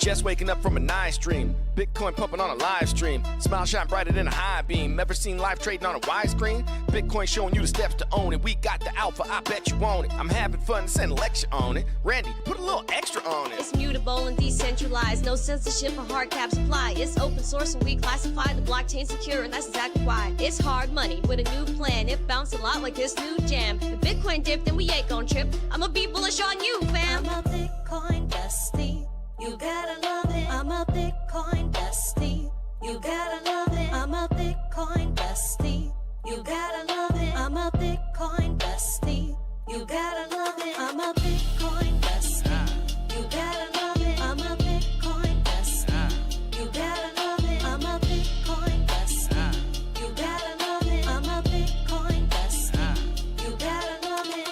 Just waking up from a nice dream. Bitcoin pumping on a live stream. Smile shine brighter than a high beam. Ever seen live trading on a widescreen? Bitcoin showing you the steps to own it. We got the alpha, I bet you want it. I'm having fun, send a lecture on it. Randy, put a little extra on it. It's mutable and decentralized. No censorship or hard caps apply. It's open source and we classify the blockchain secure, and that's exactly why. It's hard money with a new plan. It bounced a lot like this new jam. If Bitcoin dipped, then we ain't gon' trip. I'ma be bullish on you, fam. I'm a Bitcoin bestie. You gotta love it. I'm a Bitcoin bestie. You gotta love it. I'm a Bitcoin bestie. You gotta love it. I'm a Bitcoin bestie. You gotta love it. I'm a Bitcoin bestie. You gotta love it. I'm a Bitcoin bestie. You gotta love it. I'm a Bitcoin bestie. You gotta love it. I'm a Bitcoin bestie. You gotta love it.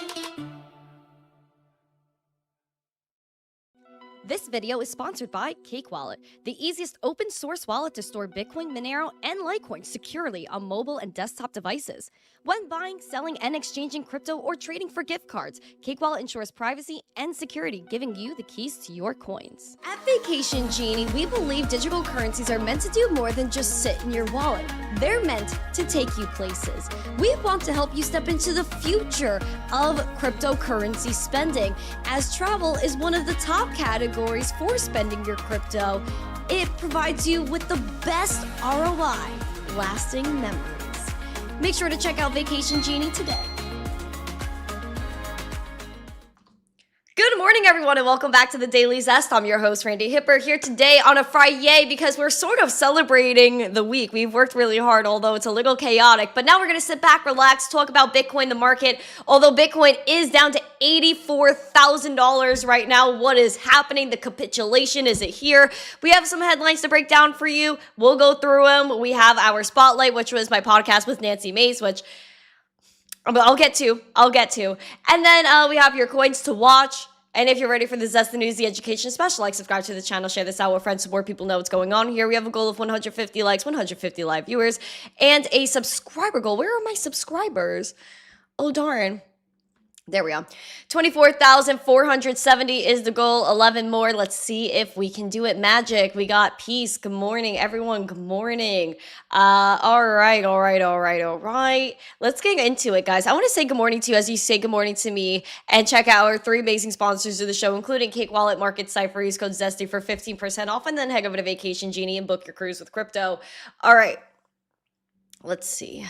This video is sponsored by Cake Wallet, the easiest open source wallet to store Bitcoin, Monero, and Litecoin securely on mobile and desktop devices. When buying, selling, and exchanging crypto or trading for gift cards, Cake Wallet ensures privacy and security, giving you the keys to your coins. At Vacation Genie, we believe digital currencies are meant to do more than just sit in your wallet. They're meant to take you places. We want to help you step into the future of cryptocurrency spending, as travel is one of the top categories for spending your crypto. It provides you with the best ROI, lasting memories. Make sure to check out Vacation Genie today. Good morning, everyone, and welcome back to the Daily Zest. I'm your host, Randi Hipper, here today on a Friday because we're sort of celebrating the week. We've worked really hard, although it's a little chaotic. But now we're going to sit back, relax, talk about Bitcoin, the market. Although Bitcoin is down to $84,000 right now, what is happening? The capitulation, is it here? We have some headlines to break down for you. We'll go through them. We have our Spotlight, which was my podcast with Nancy Mace, which I'll get to. And then we have your coins to watch. And if you're ready for the Zest, the news, the education special, like, subscribe to the channel, share this out with friends so more people know what's going on here. We have a goal of 150 likes, 150 live viewers, and a subscriber goal. Where are my subscribers? Oh, darn. There we go. 24,470 is the goal. 11 more. Let's see if we can do it. Magic. We got peace. Good morning, everyone. Good morning. All right. Let's get into it, guys. I want to say good morning to you as you say good morning to me, and check out our 3 amazing sponsors of the show, including Cake Wallet, Market, Cipher. Use code ZESTY for 15% off, and then head over to Vacation Genie and book your cruise with crypto. All right. Let's see.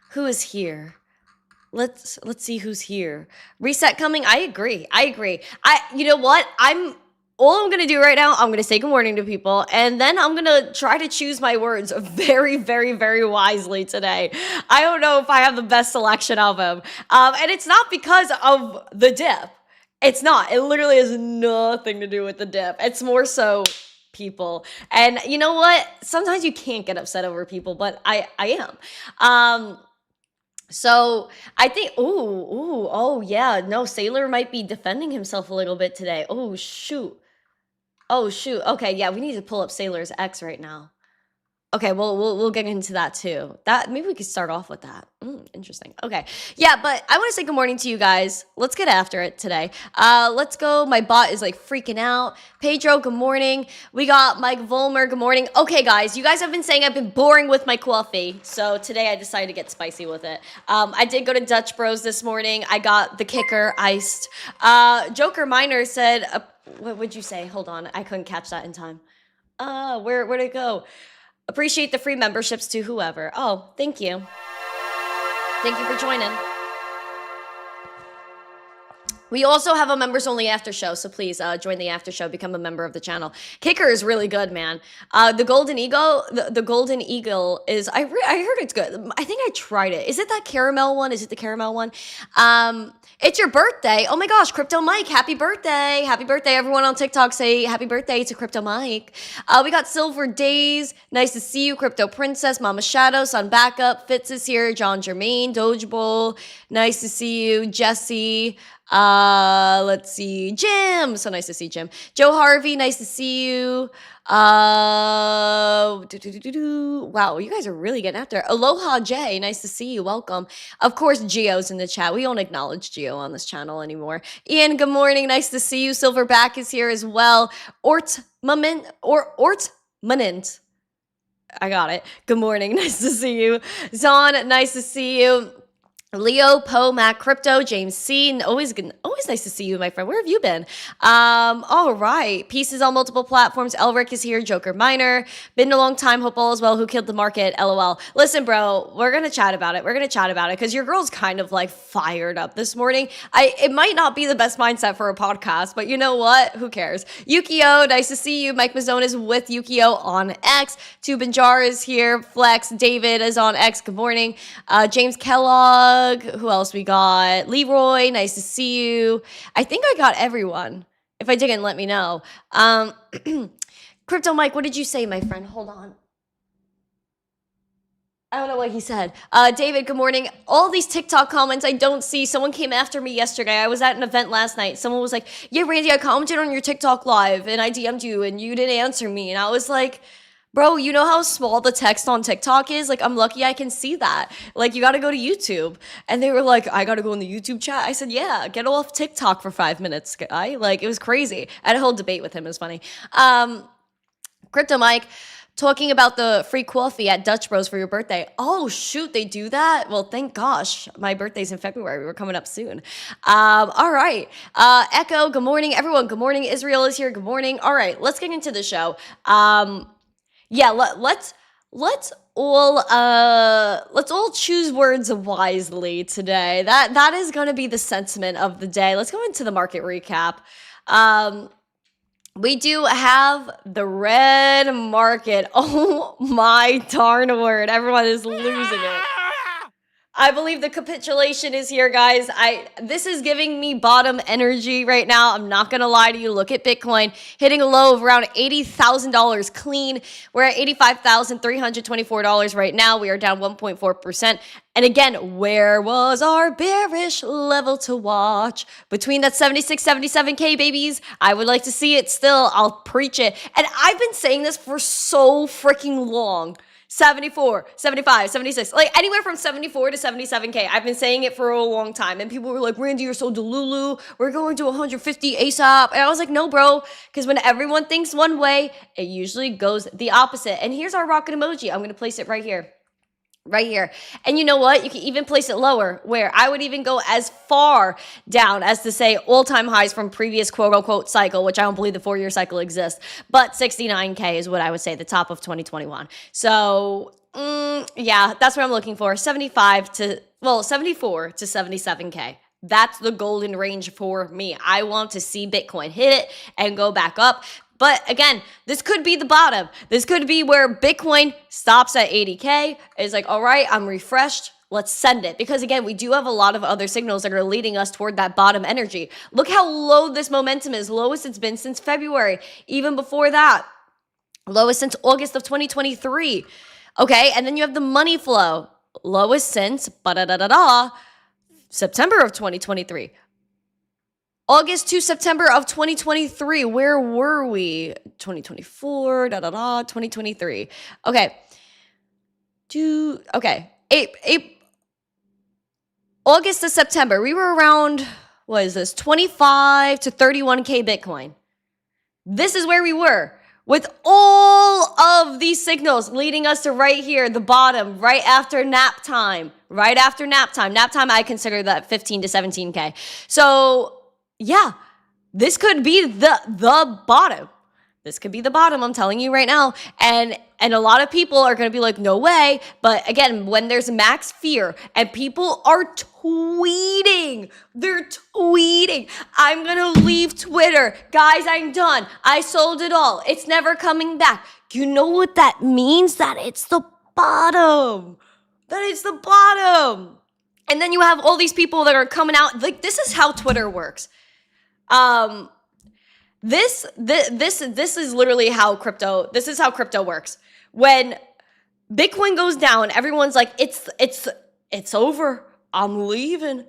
Who is here? Let's see who's here. Reset coming. I agree. You know what? All I'm going to do right now, I'm going to say good morning to people, and then I'm going to try to choose my words very, very, very wisely today. I don't know if I have the best selection of them. And it's not because of the dip. It's not. It literally has nothing to do with the dip. It's more so people. And you know what? Sometimes you can't get upset over people, but I am. So I think, oh yeah, no, Saylor might be defending himself a little bit today. Oh shoot. Okay, yeah, we need to pull up Saylor's X right now. Okay, well, we'll get into that too. Maybe we could start off with that. Interesting. Okay, yeah, but I want to say good morning to you guys. Let's get after it today. Let's go. My bot is like freaking out. Pedro, good morning. We got Mike Volmer, good morning. Okay, guys, you guys have been saying I've been boring with my coffee, so today I decided to get spicy with it. I did go to Dutch Bros this morning. I got the kicker iced. Joker Miner said, what would you say? Hold on, I couldn't catch that in time. Where'd it go? Appreciate the free memberships to whoever. Oh, thank you. Thank you for joining. We also have a members only after show, so please join the after show, become a member of the channel. Kicker is really good, man. The Golden Eagle, the Golden Eagle is, I heard it's good. I think I tried it. Is it that caramel one? Is it the caramel one? It's your birthday. Oh my gosh, Crypto Mike, happy birthday. Happy birthday. Everyone on TikTok say happy birthday to Crypto Mike. We got Silver Days. Nice to see you. Crypto Princess, Mama Shadow, Sun Backup, Fitz is here, John Germain, Doge Bowl. Nice to see you. Jesse. Let's see. Jim. So nice to see Jim. Joe Harvey, nice to see you. Wow, you guys are really getting out there. Aloha Jay, nice to see you. Welcome. Of course, Geo's in the chat. We don't acknowledge Geo on this channel anymore. Ian, good morning. Nice to see you. Silverback is here as well. Ortmanent. I got it. Good morning. Nice to see you. Zon, nice to see you. Leo, Poe, Matt, Crypto, James C. Always nice to see you, my friend. Where have you been? All right. Pieces on multiple platforms. Elric is here. Joker Miner. Been a long time. Hope all is well. Who killed the market? LOL. Listen, bro, we're going to chat about it. Because your girl's kind of like fired up this morning. It might not be the best mindset for a podcast, but you know what? Who cares? Yukio, nice to see you. Mike Mazzone is with Yukio on X. Tubin Jar is here. Flex. David is on X. Good morning. James Kellogg. Who else we got? Leroy, nice to see you. I think I got everyone. If I didn't, let me know. Crypto Mike, what did you say, my friend? Hold on. I don't know what he said. David, good morning. All these TikTok comments I don't see. Someone came after me yesterday. I was at an event last night. Someone was like, yeah, Randy, I commented on your TikTok live and I DM'd you and you didn't answer me. And I was like, bro, you know how small the text on TikTok is? Like, I'm lucky I can see that. Like, you got to go to YouTube. And they were like, I got to go in the YouTube chat. I said, yeah, get off TikTok for 5 minutes, guy. Like, it was crazy. I had a whole debate with him. It was funny. Crypto Mike, talking about the free coffee at Dutch Bros for your birthday. Oh, shoot, they do that? Well, thank gosh. My birthday's in February. We're coming up soon. All right. Echo, good morning. Everyone, good morning. Israel is here. Good morning. All right, let's get into the show. Yeah, let's all choose words wisely today. That is going to be the sentiment of the day. Let's go into the market recap. We do have the red market. Oh my darn word. Everyone is losing it. I believe the capitulation is here, guys. This is giving me bottom energy right now. I'm not going to lie to you. Look at Bitcoin hitting a low of around $80,000 clean. We're at $85,324 right now. We are down 1.4%. And again, where was our bearish level to watch? Between that 76, 77K, babies. I would like to see it still. I'll preach it. And I've been saying this for so freaking long. 74, 75, 76, like anywhere from 74 to 77K. I've been saying it for a long time. And people were like, Randy, you're so delulu. We're going to 150 ASAP. And I was like, no, bro. Because when everyone thinks one way, it usually goes the opposite. And here's our rocket emoji. I'm going to place it right here. Right here. And you know what? You can even place it lower, where I would even go as far down as to say all-time highs from previous quote-unquote cycle, which I don't believe the 4-year cycle exists, but 69K is what I would say, the top of 2021. So, yeah, that's what I'm looking for. 74 to 77K. That's the golden range for me. I want to see Bitcoin hit it and go back up. But again, this could be the bottom. This could be where Bitcoin stops at 80K. It's like, all right, I'm refreshed. Let's send it. Because again, we do have a lot of other signals that are leading us toward that bottom energy. Look how low this momentum is. Lowest it's been since February. Even before that, lowest since August of 2023. Okay, and then you have the money flow. Lowest since September of 2023. August to September of 2023. Where were we? 2024, 2023. Okay. August to September. We were around, what is this? 25 to 31K Bitcoin. This is where we were with all of these signals leading us to right here, the bottom, right after nap time. Right after nap time. Nap time, I consider that 15 to 17K. So, yeah, this could be the bottom. This could be the bottom, I'm telling you right now. And a lot of people are going to be like, no way. But again, when there's max fear and people are tweeting, they're tweeting, I'm going to leave Twitter. Guys, I'm done. I sold it all. It's never coming back. You know what that means? That it's the bottom. That it's the bottom. And then you have all these people that are coming out. Like, this is how Twitter works. This is literally how crypto works. When Bitcoin goes down, everyone's like, it's over. I'm leaving.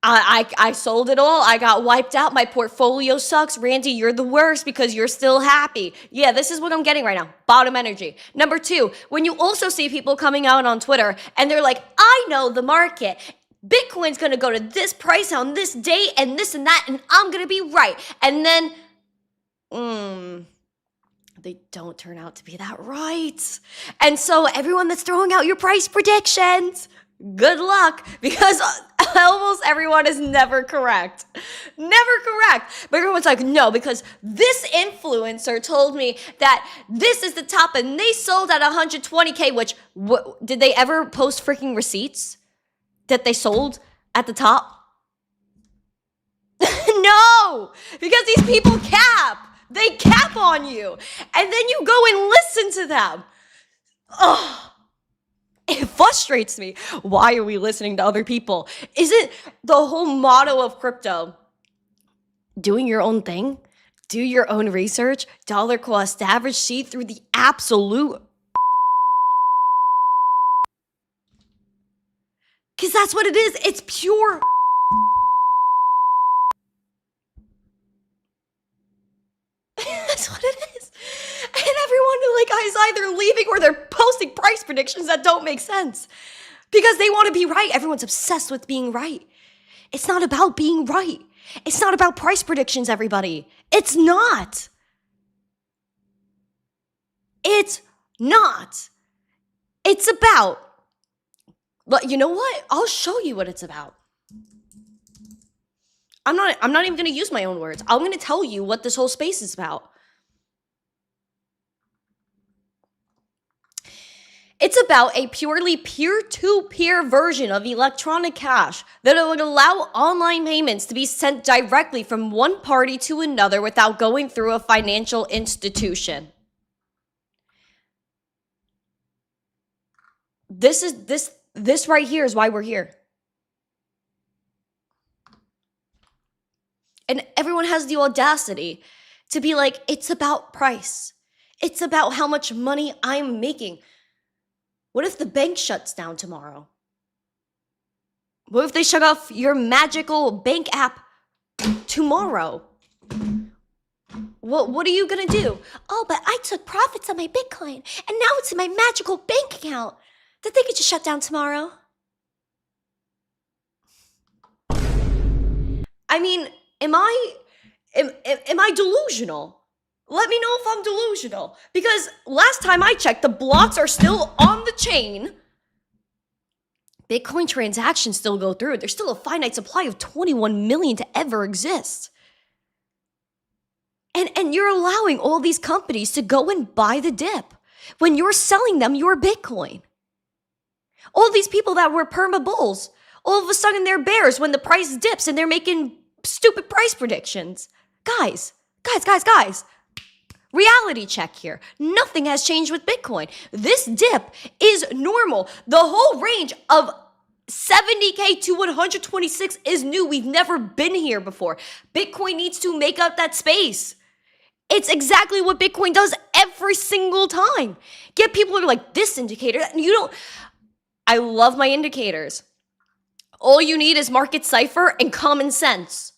I sold it all. I got wiped out. My portfolio sucks. Randy, you're the worst because you're still happy. Yeah, this is what I'm getting right now. Bottom energy. Number two, when you also see people coming out on Twitter and they're like, I know the market. Bitcoin's going to go to this price on this date and this and that, and I'm going to be right. And then, they don't turn out to be that right. And so everyone that's throwing out your price predictions, good luck, because almost everyone is never correct. Never correct. But everyone's like, no, because this influencer told me that this is the top and they sold at 120K, which, did they ever post freaking receipts that they sold at the top? No, because these people cap. They cap on you. And then you go and listen to them. Ugh. It frustrates me. Why are we listening to other people? Isn't the whole motto of crypto doing your own thing? Do your own research, dollar cost average, see through the absolute. Because that's what it is. It's pure. That's what it is. And everyone is either leaving or they're posting price predictions that don't make sense because they want to be right. Everyone's obsessed with being right. It's not about being right. It's not about price predictions, everybody. It's not. It's not. It's about, but you know what? I'll show you what it's about. I'm not even going to use my own words. I'm going to tell you what this whole space is about. It's about a purely peer-to-peer version of electronic cash that would allow online payments to be sent directly from one party to another without going through a financial institution. This right here is why we're here. And everyone has the audacity to be like, it's about price. It's about how much money I'm making. What if the bank shuts down tomorrow? What if they shut off your magical bank app tomorrow? What are you gonna do? Oh, but I took profits on my Bitcoin and now it's in my magical bank account. Did they get just shut down tomorrow? I mean, am I delusional? Let me know if I'm delusional. Because last time I checked, the blocks are still on the chain. Bitcoin transactions still go through. There's still a finite supply of 21 million to ever exist. And you're allowing all these companies to go and buy the dip when you're selling them your Bitcoin. All these people that were perma bulls, all of a sudden they're bears when the price dips and they're making stupid price predictions. Guys. Reality check here. Nothing has changed with Bitcoin. This dip is normal. The whole range of 70K to 126 is new. We've never been here before. Bitcoin needs to make up that space. It's exactly what Bitcoin does every single time. Get people who are like, this indicator, I love my indicators. All you need is market Cipher and common sense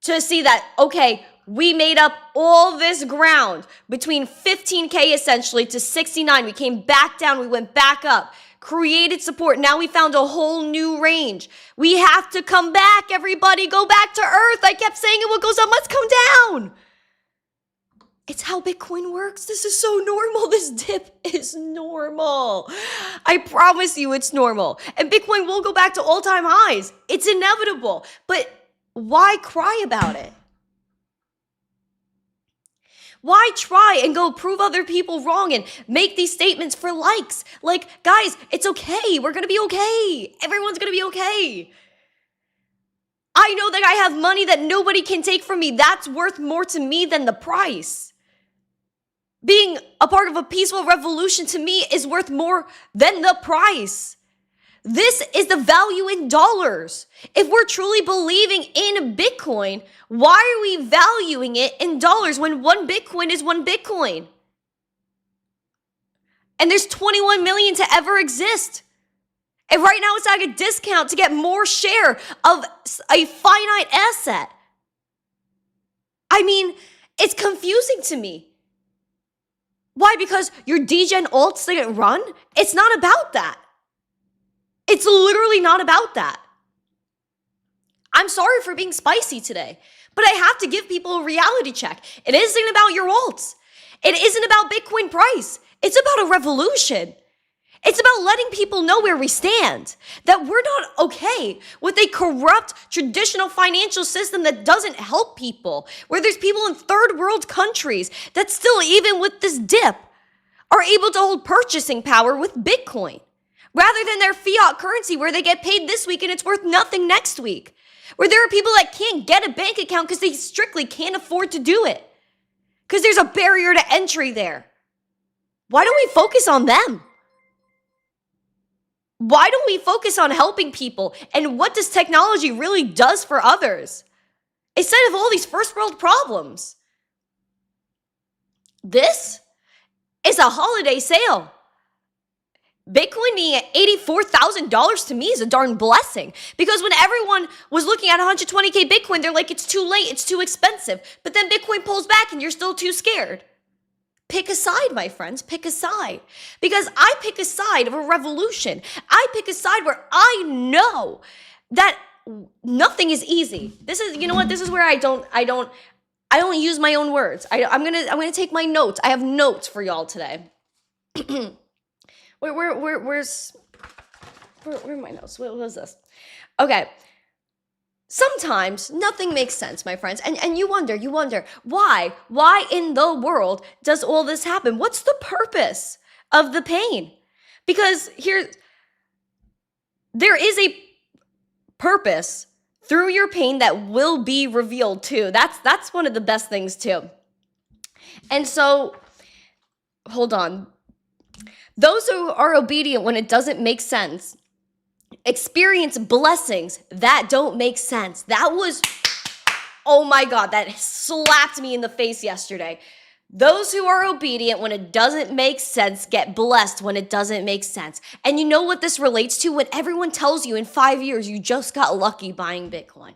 to see that, okay, we made up all this ground between 15K essentially to 69. We came back down. We went back up, created support. Now we found a whole new range. We have to come back, everybody. Go back to earth. I kept saying it. What goes up must come down. It's how Bitcoin works. This is so normal. This dip is normal. I promise you it's normal. And Bitcoin will go back to all-time highs. It's inevitable. But why cry about it? Why try and go prove other people wrong and make these statements for likes? Like, guys, it's okay. We're going to be okay. Everyone's going to be okay. I know that I have money that nobody can take from me. That's worth more to me than the price. Being a part of a peaceful revolution to me is worth more than the price. This is the value in dollars. If we're truly believing in Bitcoin, why are we valuing it in dollars when one Bitcoin is one Bitcoin? And there's 21 million to ever exist. And right now it's at a discount to get more share of a finite asset. I mean, it's confusing to me. Why? Because your degen alts didn't run? It's not about that. It's literally not about that. I'm sorry for being spicy today, but I have to give people a reality check. It isn't about your alts. It isn't about Bitcoin price. It's about a revolution. It's about letting people know where we stand, that we're not okay with a corrupt traditional financial system that doesn't help people, where there's people in third world countries that still, even with this dip, are able to hold purchasing power with Bitcoin, rather than their fiat currency where they get paid this week and it's worth nothing next week, where there are people that can't get a bank account because they strictly can't afford to do it, because there's a barrier to entry there. Why don't we focus on them? Why don't we focus on helping people and what this technology really does for others, instead of all these first world problems? This is a holiday sale. Bitcoin being at $84,000 to me is a darn blessing, because when everyone was looking at 120K Bitcoin, they're like, it's too late, it's too expensive. But then Bitcoin pulls back and you're still too scared. Pick a side, my friends, pick a side. Because I pick a side of a revolution. I pick a side where I know that nothing is easy. This is, you know what? This is where I don't use my own words. I'm gonna take my notes. I have notes for y'all today. Where are my notes? What was this? Okay. Sometimes nothing makes sense, my friends. And you wonder, why? Why in the world does all this happen? What's the purpose of the pain? Because there is a purpose through your pain that will be revealed too. That's one of the best things too. And so, hold on. Those who are obedient when it doesn't make sense experience blessings that don't make sense. That was, oh my God, that slapped me in the face yesterday. Those who are obedient when it doesn't make sense get blessed when it doesn't make sense. And you know what this relates to? When everyone tells you in 5 years you just got lucky buying Bitcoin.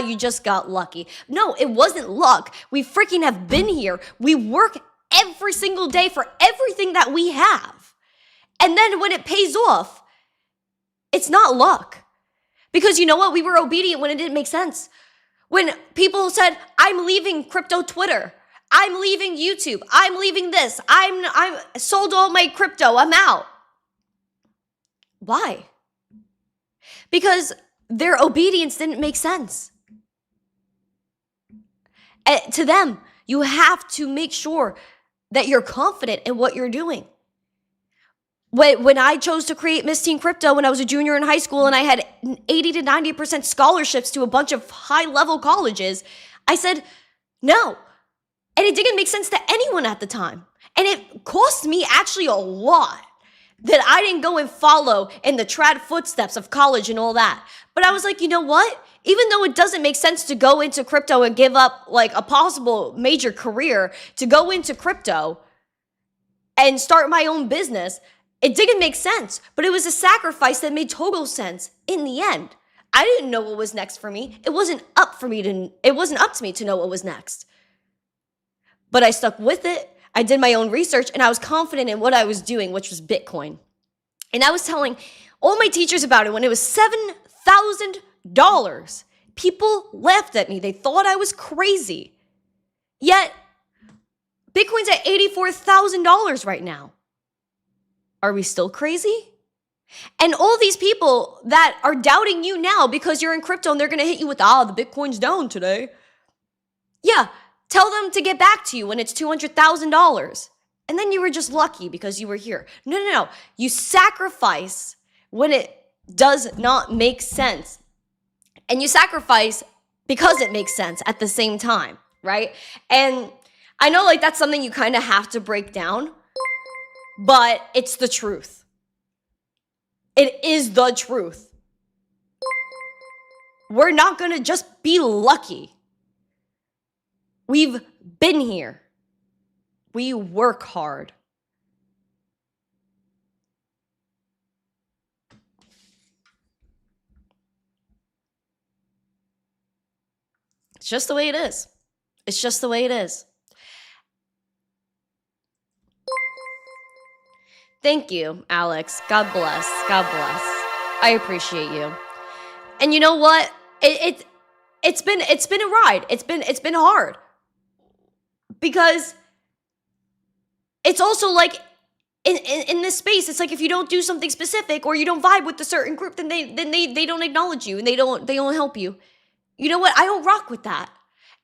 You just got lucky. No, it wasn't luck. We freaking have been here. We work every single day for everything that we have. And then when it pays off, it's not luck. Because you know what? We were obedient when it didn't make sense. When people said, I'm leaving crypto Twitter, I'm leaving YouTube, I'm leaving this, I'm sold all my crypto, I'm out. Why? Because their obedience didn't make sense. To them, you have to make sure that you're confident in what you're doing. When I chose to create Miss Teen Crypto when I was a junior in high school and I had 80 to 90% scholarships to a bunch of high-level colleges, I said no. And it didn't make sense to anyone at the time. And it cost me actually a lot that I didn't go and follow in the trad footsteps of college and all that. But I was like, you know what? Even though it doesn't make sense to go into crypto and give up like a possible major career to go into crypto and start my own business, it didn't make sense, but it was a sacrifice that made total sense in the end. I didn't know what was next for me. It wasn't up to me to know what was next. But I stuck with it. I did my own research and I was confident in what I was doing, which was Bitcoin. And I was telling all my teachers about it when it was $7,000. People laughed at me. They thought I was crazy. Yet, Bitcoin's at $84,000 right now. Are we still crazy? And all these people that are doubting you now because you're in crypto and they're going to hit you with, the Bitcoin's down today. Yeah, tell them to get back to you when it's $200,000. And then you were just lucky because you were here. No. You sacrifice when it does not make sense. And you sacrifice because it makes sense at the same time, right? And I know like that's something you kind of have to break down. But it's the truth. It is the truth. We're not going to just be lucky. We've been here. We work hard. It's just the way it is. It's just the way it is. Thank you, Alex. God bless. God bless. I appreciate you. And you know what? It's been a ride. It's been hard. Because it's also like in this space, it's like if you don't do something specific or you don't vibe with a certain group, then they don't acknowledge you and they don't help you. You know what? I don't rock with that.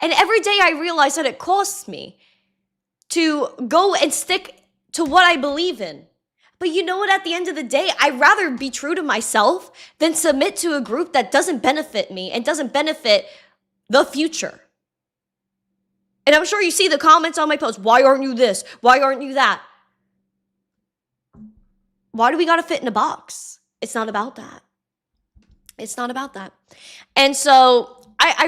And every day I realize that it costs me to go and stick to what I believe in. But you know what? At the end of the day, I'd rather be true to myself than submit to a group that doesn't benefit me and doesn't benefit the future. And I'm sure you see the comments on my post. Why aren't you this? Why aren't you that? Why do we got to fit in a box? It's not about that. It's not about that. And so I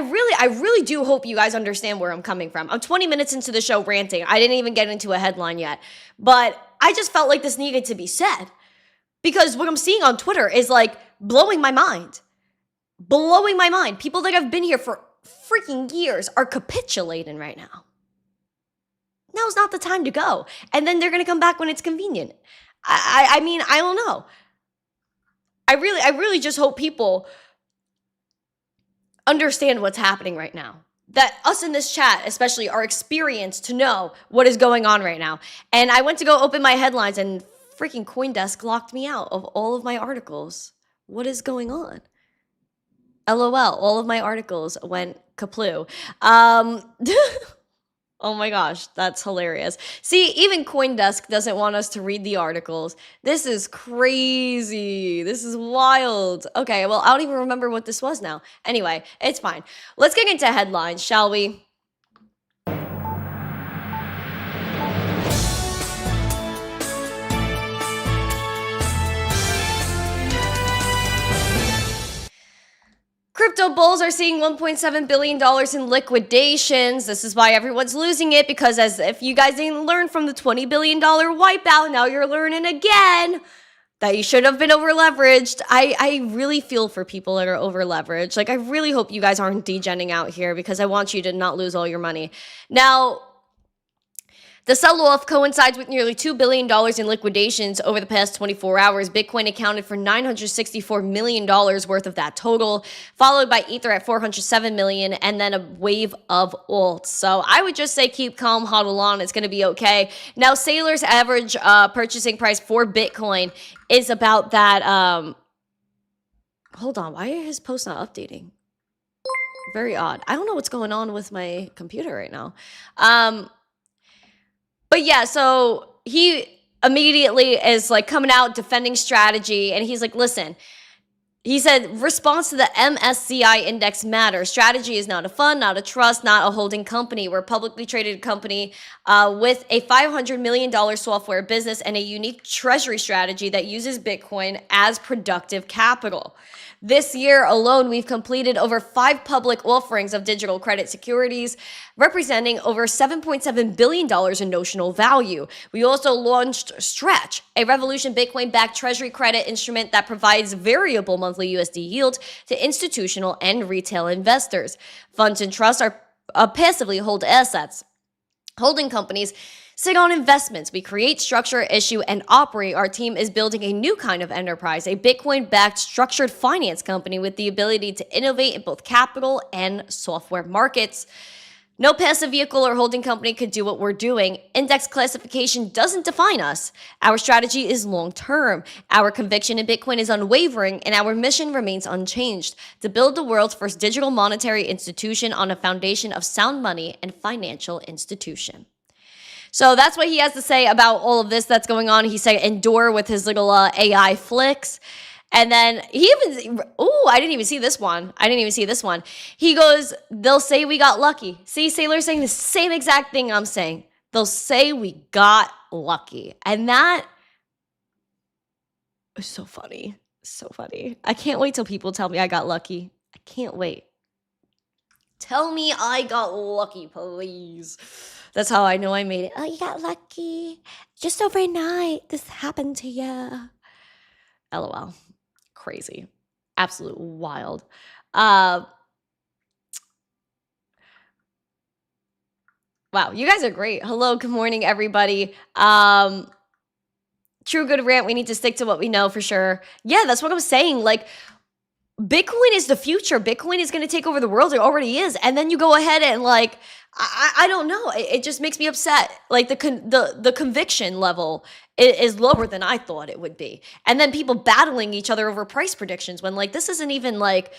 really do hope you guys understand where I'm coming from. I'm 20 minutes into the show ranting. I didn't even get into a headline yet. But I just felt like this needed to be said. Because what I'm seeing on Twitter is like blowing my mind. Blowing my mind. People that have been here for freaking years are capitulating right now. Now's not the time to go. And then they're going to come back when it's convenient. I mean, I don't know. I really just hope people understand what's happening right now. That us in this chat, especially, are experienced to know what is going on right now. And I went to go open my headlines and freaking CoinDesk locked me out of all of my articles. What is going on? LOL, all of my articles went kaploo. Oh my gosh, that's hilarious. See, even CoinDesk doesn't want us to read the articles. This is crazy. This is wild. Okay, well, I don't even remember what this was now. Anyway, it's fine. Let's get into headlines, shall we? Crypto bulls are seeing $1.7 billion in liquidations. This is why everyone's losing it, because as if you guys didn't learn from the $20 billion wipeout, now you're learning again that you should have been over leveraged. I really feel for people that are over leveraged. Like, I really hope you guys aren't degenning out here, because I want you to not lose all your money. Now, the sell-off coincides with nearly $2 billion in liquidations over the past 24 hours. Bitcoin accounted for $964 million worth of that total, followed by Ether at $407 million, and then a wave of alts. So I would just say keep calm, hodl on. It's going to be okay. Now, Saylor's average purchasing price for Bitcoin is about that. Hold on. Why are his posts not updating? Very odd. I don't know what's going on with my computer right now. But yeah, so he immediately is like coming out defending strategy, and he's like, listen, he said, response to the MSCI index matters. Strategy is not a fund, not a trust, not a holding company. We're a publicly traded company with a $500 million software business and a unique treasury strategy that uses Bitcoin as productive capital. This year alone, we've completed over 5 public offerings of digital credit securities, representing over $7.7 billion in notional value. We also launched Stretch, a Revolution Bitcoin-backed treasury credit instrument that provides variable monthly USD yield to institutional and retail investors. Funds and trusts are passively hold assets. Holding companies sit on investments. We create, structure, issue, and operate. Our team is building a new kind of enterprise, a Bitcoin-backed structured finance company with the ability to innovate in both capital and software markets. No passive vehicle or holding company could do what we're doing. Index classification doesn't define us. Our strategy is long-term. Our conviction in Bitcoin is unwavering, and our mission remains unchanged: to build the world's first digital monetary institution on a foundation of sound money and financial institution. So that's what he has to say about all of this that's going on. He said endure with his little AI flicks. And then he even, I didn't even see this one. He goes, they'll say we got lucky. See, Saylor saying the same exact thing I'm saying. They'll say we got lucky. And that is so funny. So funny. I can't wait till people tell me I got lucky. I can't wait. Tell me I got lucky, please. That's how I know I made it. Oh, you got lucky. Just overnight, this happened to you. LOL. Crazy. Absolute wild. Wow, you guys are great. Hello, good morning, everybody. True good rant, we need to stick to what we know for sure. Yeah, that's what I'm saying. Like, Bitcoin is the future. Bitcoin is going to take over the world. It already is. And then you go ahead and like, I don't know. It just makes me upset. Like the conviction level is lower than I thought it would be. And then people battling each other over price predictions when like, this isn't even like,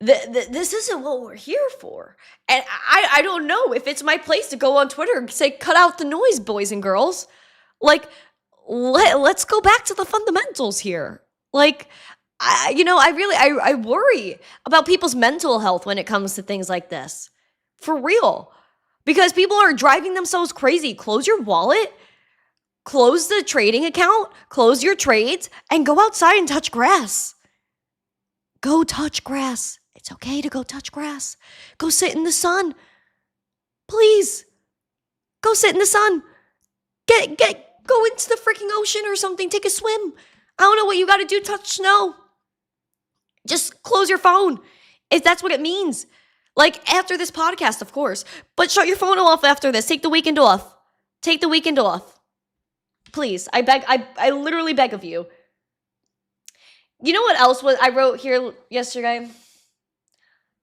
this isn't what we're here for. And I don't know if it's my place to go on Twitter and say, cut out the noise, boys and girls. Like, let's go back to the fundamentals here. Like, I worry about people's mental health when it comes to things like this. For real. Because people are driving themselves crazy. Close your wallet, close the trading account, close your trades, and go outside and touch grass. Go touch grass. It's okay to go touch grass. Go sit in the sun. Please. Go sit in the sun. Go into the freaking ocean or something. Take a swim. I don't know what you got to do. Touch snow. Just close your phone. If that's what it means. Like after this podcast, of course. But shut your phone off after this. Take the weekend off. Take the weekend off. Please. I beg. I literally beg of you. You know what else I wrote here yesterday?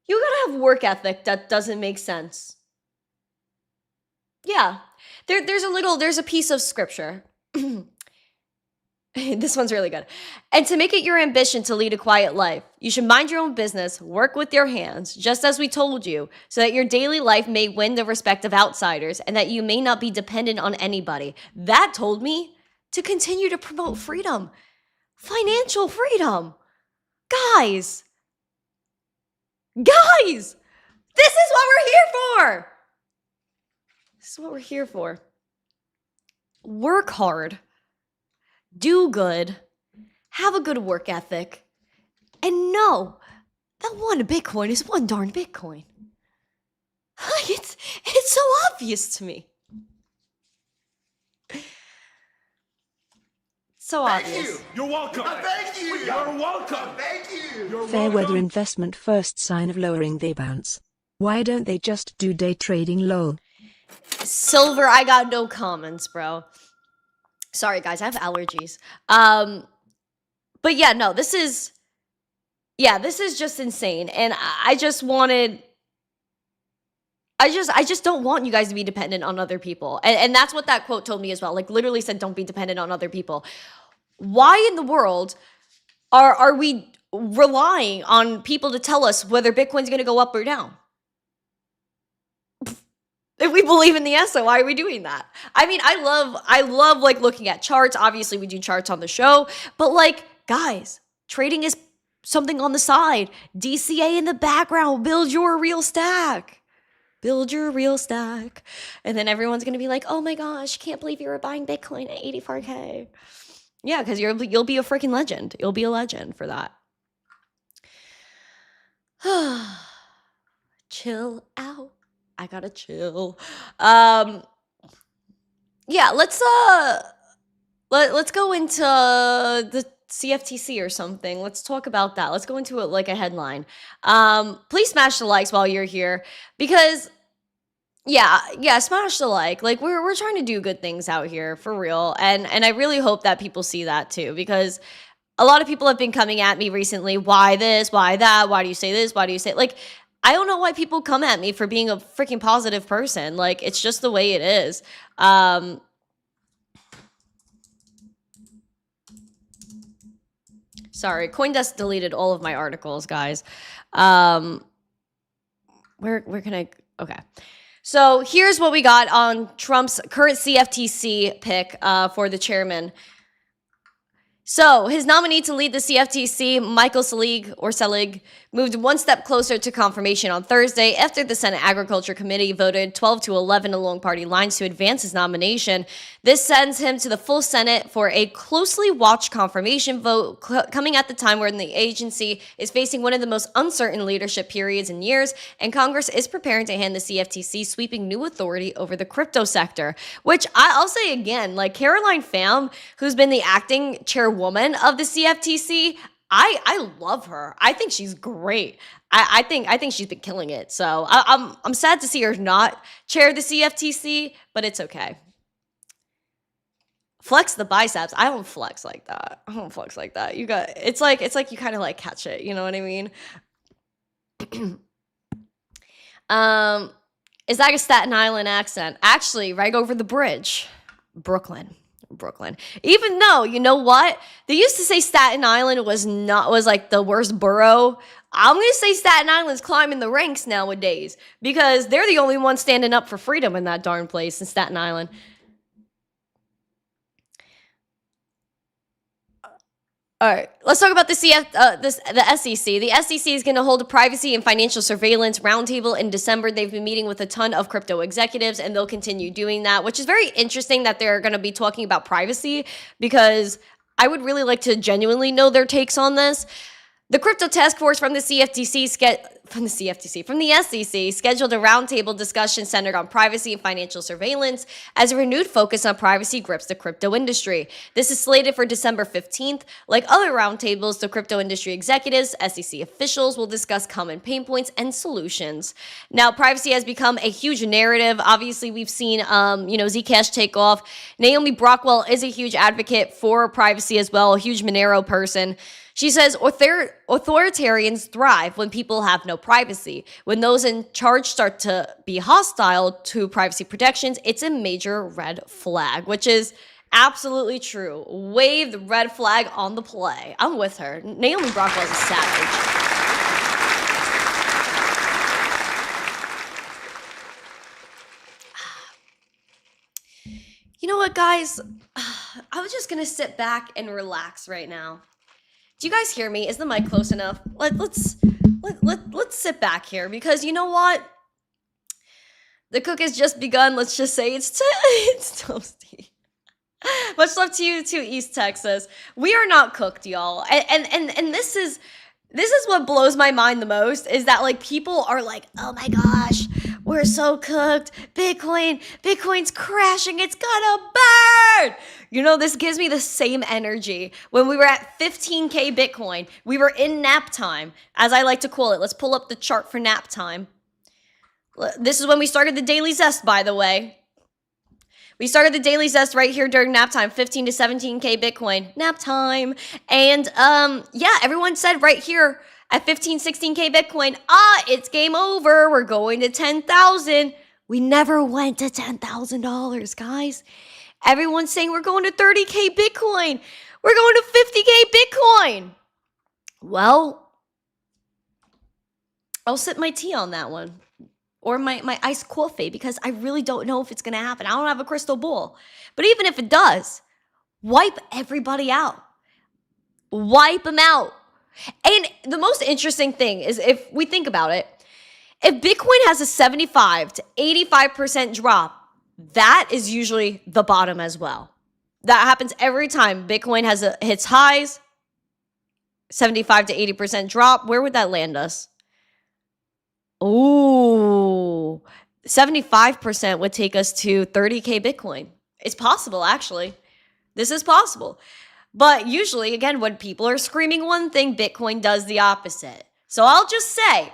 You gotta have work ethic that doesn't make sense. Yeah. There's a piece of scripture. This one's really good. And to make it your ambition to lead a quiet life, you should mind your own business, work with your hands, just as we told you, so that your daily life may win the respect of outsiders and that you may not be dependent on anybody. That told me to continue to promote freedom, financial freedom. Guys, this is what we're here for. This is what we're here for. Work hard. Do good, have a good work ethic, and know that one Bitcoin is one darn Bitcoin. It's so obvious to me. So obvious. Thank you. You're welcome. Thank you. You're welcome. Thank you. Fairweather investment first sign of lowering they bounce. Why don't they just do day trading lol? Silver, I got no comments, bro. Sorry, guys, I have allergies. But yeah, no, this is just insane. And I just don't want you guys to be dependent on other people. And that's what that quote told me as well. Like literally said, don't be dependent on other people. Why in the world are we relying on people to tell us whether Bitcoin's going to go up or down? If we believe in the ESO, why are we doing that? I mean, I love like looking at charts. Obviously, we do charts on the show, but like, guys, trading is something on the side. DCA in the background. Build your real stack. Build your real stack. And then everyone's going to be like, oh my gosh, can't believe you were buying Bitcoin at 84K. Yeah, because you'll be a freaking legend. You'll be a legend for that. Chill out. I gotta chill. Yeah, let's go into the CFTC or something. Let's talk about that. Let's go into it like a headline. Please smash the likes while you're here because yeah, smash the like. Like we're trying to do good things out here for real. And I really hope that people see that too, because a lot of people have been coming at me recently. Why this? Why that? Why do you say this? Why do you say like I don't know why people come at me for being a freaking positive person. Like, it's just the way it is. Sorry, CoinDesk deleted all of my articles, guys. Where can I? Okay. So here's what we got on Trump's current CFTC pick for the chairman. So his nominee to lead the CFTC, Michael Selig, moved one step closer to confirmation on Thursday after the Senate Agriculture Committee voted 12-11 along party lines to advance his nomination. This sends him to the full Senate for a closely watched confirmation vote, coming at the time when the agency is facing one of the most uncertain leadership periods in years, and Congress is preparing to hand the CFTC sweeping new authority over the crypto sector, which I'll say again, like Caroline Pham, who's been the acting chairwoman of the CFTC, I love her. I think she's great. I think she's been killing it. So I'm sad to see her not chair the CFTC, but it's okay. Flex the biceps. I don't flex like that. I don't flex like that. It's like you kind of like catch it. You know what I mean? Is that a Staten Island accent? Actually, right over the bridge, Brooklyn. Even though, you know what? They used to say Staten Island was like the worst borough. I'm going to say Staten Island's climbing the ranks nowadays because they're the only ones standing up for freedom in that darn place in Staten Island. All right, let's talk about the SEC. The SEC is going to hold a privacy and financial surveillance roundtable in December. They've been meeting with a ton of crypto executives, and they'll continue doing that, which is very interesting that they're going to be talking about privacy because I would really like to genuinely know their takes on this. The crypto task force from the SEC scheduled a roundtable discussion centered on privacy and financial surveillance as a renewed focus on privacy grips the crypto industry. This is slated for December 15th. Like other roundtables, the crypto industry executives, SEC officials will discuss common pain points and solutions. Now, privacy has become a huge narrative. Obviously, we've seen, Zcash take off. Naomi Brockwell is a huge advocate for privacy as well, a huge Monero person. She says authoritarians thrive when people have no privacy. When those in charge start to be hostile to privacy protections, it's a major red flag, which is absolutely true. Wave the red flag on the play. I'm with her. Naomi Brockwell is a savage. You know what, guys? I was just going to sit back and relax right now. Do you guys hear me? Is the mic close enough? Let's sit back here because you know what? The cook has just begun. Let's just say it's toasty. Much love to you too, East Texas. We are not cooked, y'all. And this is what blows my mind the most is that like people are like, oh my gosh, we're so cooked. Bitcoin's crashing. It's gonna burn. You know, this gives me the same energy. When we were at 15K Bitcoin, we were in nap time, as I like to call it. Let's pull up the chart for nap time. This is when we started the Daily Zest, by the way. We started the Daily Zest right here during nap time, 15 to 17K Bitcoin. Nap time. And everyone said right here at 15, 16K Bitcoin, it's game over. We're going to 10,000. We never went to $10,000, guys. Everyone's saying we're going to 30K Bitcoin. We're going to 50K Bitcoin. Well, I'll sip my tea on that one. Or my iced coffee because I really don't know if it's going to happen. I don't have a crystal ball. But even if it does, wipe everybody out. Wipe them out. And the most interesting thing is if we think about it, if Bitcoin has a 75 to 85% drop, that is usually the bottom as well. That happens every time Bitcoin hits highs, 75 to 80% drop. Where would that land us? Ooh, 75% would take us to 30K Bitcoin. It's possible, actually. This is possible. But usually, again, when people are screaming one thing, Bitcoin does the opposite. So I'll just say,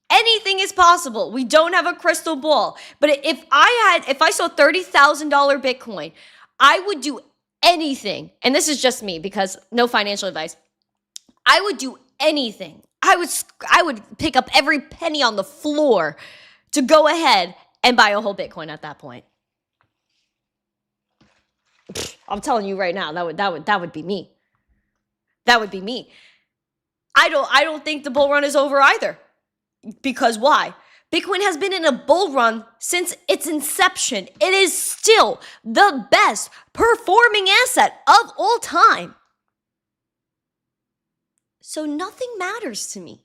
anything is possible. We don't have a crystal ball. But if I saw $30,000 Bitcoin, I would do anything. And this is just me because no financial advice. I would do anything. I would pick up every penny on the floor to go ahead and buy a whole Bitcoin at that point. I'm telling you right now, that would be me. That would be me. I don't think the bull run is over either. Because why? Bitcoin has been in a bull run since its inception. It is still the best performing asset of all time. So nothing matters to me.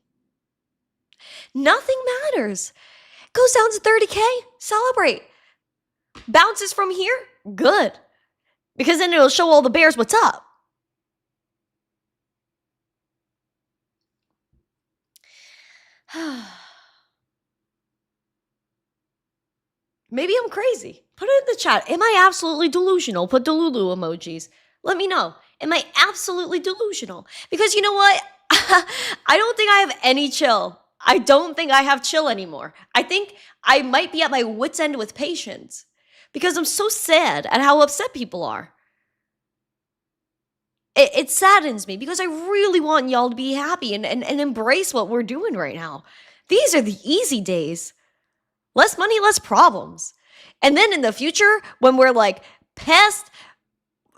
Nothing matters. Goes down to 30K, celebrate. Bounces from here, good. Because then it'll show all the bears what's up. Maybe I'm crazy. Put it in the chat. Am I absolutely delusional? Put the Lulu emojis. Let me know. Am I absolutely delusional? Because you know what? I don't think I have any chill. I don't think I have chill anymore. I think I might be at my wit's end with patience because I'm so sad at how upset people are. It saddens me because I really want y'all to be happy and embrace what we're doing right now. These are the easy days. Less money, less problems. And then in the future, when we're like past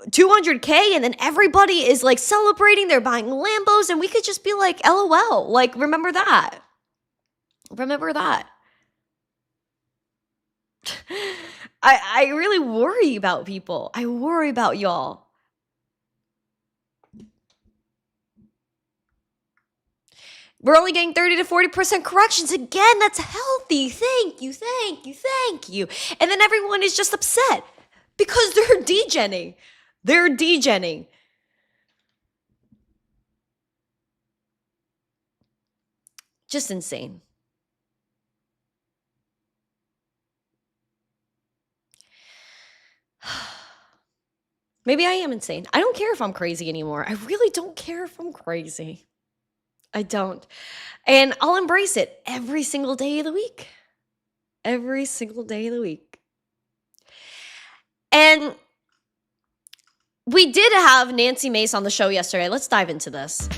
200K and then everybody is like celebrating, they're buying Lambos, and we could just be like, LOL. Like, remember that. Remember that. I really worry about people. I worry about y'all. We're only getting 30 to 40% corrections. Again, that's healthy. Thank you, thank you, thank you. And then everyone is just upset because they're degenning. They're degenning. Just insane. Maybe I am insane. I don't care if I'm crazy anymore. I really don't care if I'm crazy. I don't. And I'll embrace it every single day of the week. Every single day of the week. And we did have Nancy Mace on the show yesterday. Let's dive into this.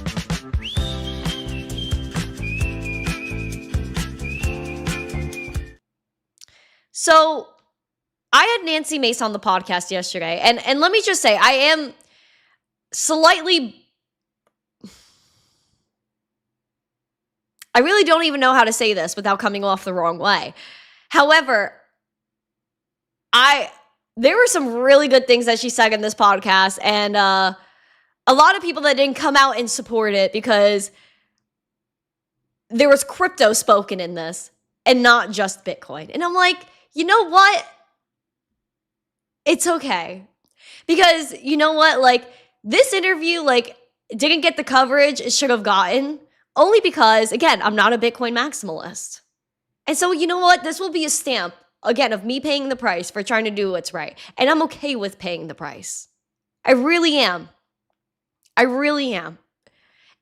So I had Nancy Mace on the podcast yesterday. And let me just say, I am slightly... I really don't even know how to say this without coming off the wrong way. However, there were some really good things that she said in this podcast, and a lot of people that didn't come out and support it because there was crypto spoken in this and not just Bitcoin. And I'm like, you know what? It's okay. Because you know what? Like, this interview, like, didn't get the coverage it should have gotten. Only because, again, I'm not a Bitcoin maximalist. And so, you know what? This will be a stamp, again, of me paying the price for trying to do what's right. And I'm okay with paying the price. I really am. I really am.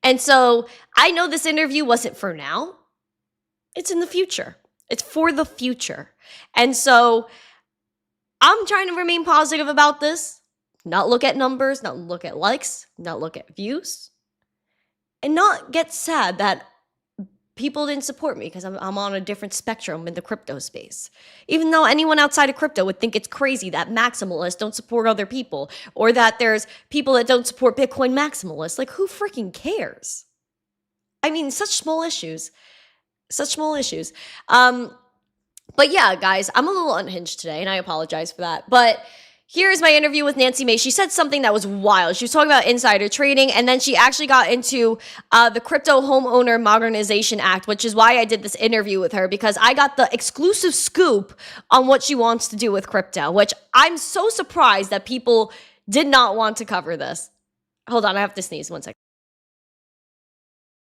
And so, I know this interview wasn't for now. It's in the future. It's for the future. And so, I'm trying to remain positive about this. Not look at numbers, not look at likes, not look at views. And not get sad that people didn't support me because I'm on a different spectrum in the crypto space. Even though anyone outside of crypto would think it's crazy that maximalists don't support other people, or that there's people that don't support Bitcoin maximalists. Like, who freaking cares? I mean, such small issues. Such small issues. But yeah, guys, I'm a little unhinged today, and I apologize for that. But here's my interview with Nancy Mace. She said something that was wild. She was talking about insider trading, and then she actually got into the Crypto Homeowner Modernization Act, which is why I did this interview with her, because I got the exclusive scoop on what she wants to do with crypto, which I'm so surprised that people did not want to cover this. Hold on, I have to sneeze 1 second.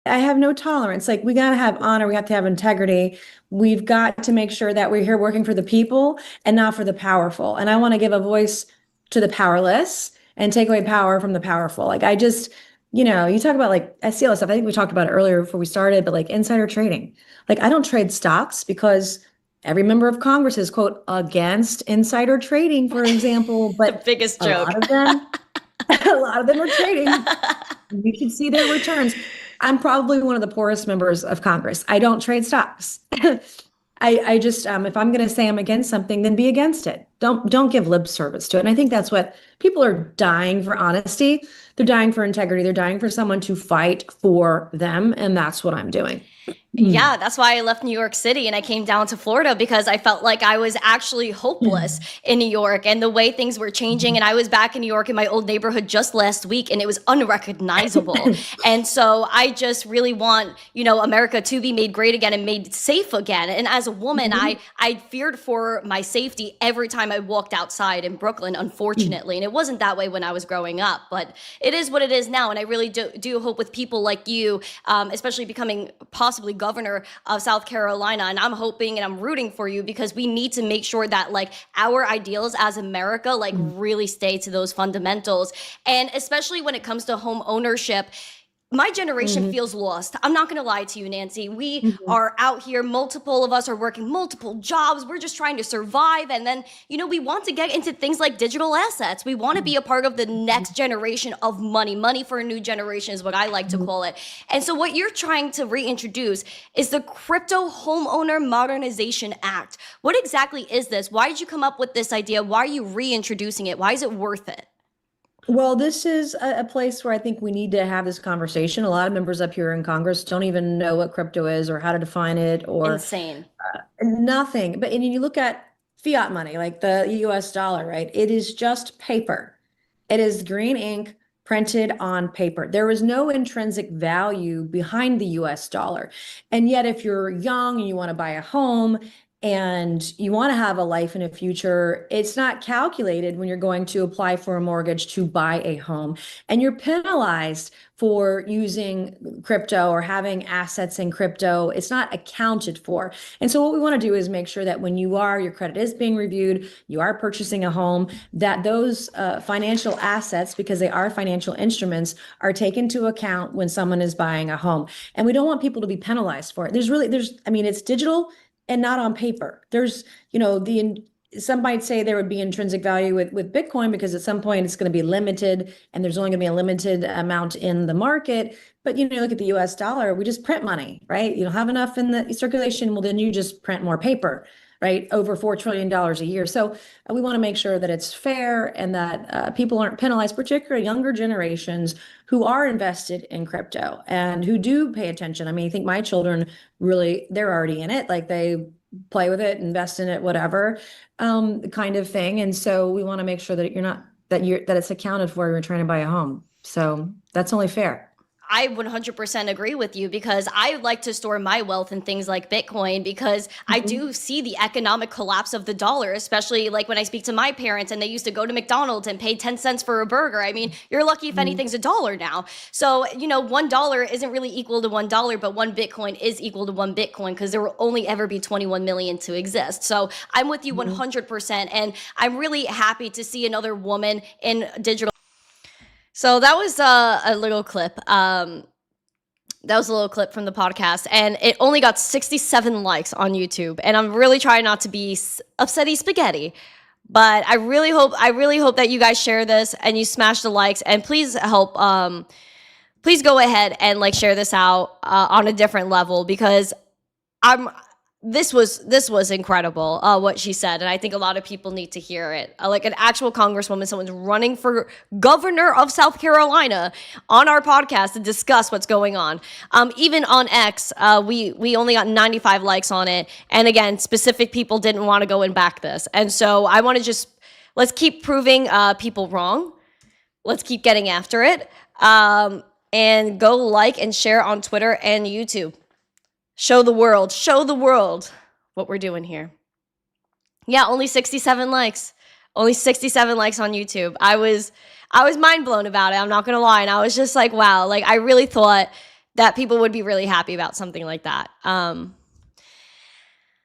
I have no tolerance. Like, we got to have honor. We have to have integrity. We've got to make sure that we're here working for the people and not for the powerful. And I want to give a voice to the powerless and take away power from the powerful. Like, I just, you talk about, like, I see all this stuff. I think we talked about it earlier before we started, but like insider trading. Like, I don't trade stocks because every member of Congress is, quote, against insider trading, for example. But the biggest joke. A lot of them are trading. You should see their returns. I'm probably one of the poorest members of Congress. I don't trade stocks. I just, if I'm going to say I'm against something, then be against it. Don't give lip service to it. And I think that's what people are dying for: honesty. They're dying for integrity. They're dying for someone to fight for them. And that's what I'm doing. Yeah, that's why I left New York City and I came down to Florida, because I felt like I was actually hopeless in New York and the way things were changing. And I was back in New York in my old neighborhood just last week, and it was unrecognizable. And so I just really want, America to be made great again and made safe again. And as a woman, I feared for my safety every time I walked outside in Brooklyn, unfortunately. And it wasn't that way when I was growing up, but it is what it is now. And I really do hope with people like you, especially becoming possibly governor of South Carolina, and I'm hoping and I'm rooting for you because we need to make sure that like our ideals as America like really stay to those fundamentals. And especially when it comes to home ownership, my generation feels lost. I'm not going to lie to you, Nancy. We are out here. Multiple of us are working multiple jobs. We're just trying to survive. And then, you know, we want to get into things like digital assets. We want to be a part of the next generation of money. Money for a new generation is what I like to call it. And so what you're trying to reintroduce is the Crypto Homeowner Modernization Act. What exactly is this? Why did you come up with this idea? Why are you reintroducing it? Why is it worth it? Well, this is a place where I think we need to have this conversation. A lot of members up here in Congress don't even know what crypto is or how to define it or Insane. nothing. But and you look at fiat money, like the US dollar, right? It is just paper. It is green ink printed on paper. There is no intrinsic value behind the US dollar. And yet, if you're young and you want to buy a home and you want to have a life in a future, it's not calculated when you're going to apply for a mortgage to buy a home. And you're penalized for using crypto or having assets in crypto. It's not accounted for. And so what we want to do is make sure that when your credit is being reviewed, you are purchasing a home, that those financial assets, because they are financial instruments, are taken into account when someone is buying a home. And we don't want people to be penalized for it. It's digital and not on paper. There's, some might say there would be intrinsic value with Bitcoin because at some point it's going to be limited and there's only going to be a limited amount in the market. But, look at the US dollar, we just print money, right? You don't have enough in the circulation. Well, then you just print more paper, right? Over $4 trillion a year. So we want to make sure that it's fair and that people aren't penalized, particularly younger generations who are invested in crypto and who do pay attention. I mean, I think my children really, they're already in it. Like they play with it, invest in it, whatever, kind of thing. And so we want to make sure that that it's accounted for when you're trying to buy a home. So that's only fair. I 100% agree with you because I like to store my wealth in things like Bitcoin because I do see the economic collapse of the dollar, especially like when I speak to my parents and they used to go to McDonald's and pay 10 cents for a burger. I mean, you're lucky if anything's $1 now. So, $1 isn't really equal to $1, but one Bitcoin is equal to one Bitcoin because there will only ever be 21 million to exist. So I'm with you 100%. And I'm really happy to see another woman in digital. So that was a little clip. That was a little clip from the podcast, and it only got 67 likes on YouTube. And I'm really trying not to be upsetty spaghetti, but I really hope that you guys share this and you smash the likes. And please help. Please go ahead and share this out on a different level because This was incredible, what she said, and I think a lot of people need to hear it. Like an actual congresswoman, someone's running for governor of South Carolina on our podcast to discuss what's going on. Even on X, we only got 95 likes on it, and again, specific people didn't want to go and back this. And so I want to let's keep proving people wrong. Let's keep getting after it, and go like and share on Twitter and YouTube. Show the world what we're doing here. Yeah, only 67 likes. Only 67 likes on YouTube. I was mind blown about it. I'm not going to lie. And I was just like, wow, I really thought that people would be really happy about something like that. I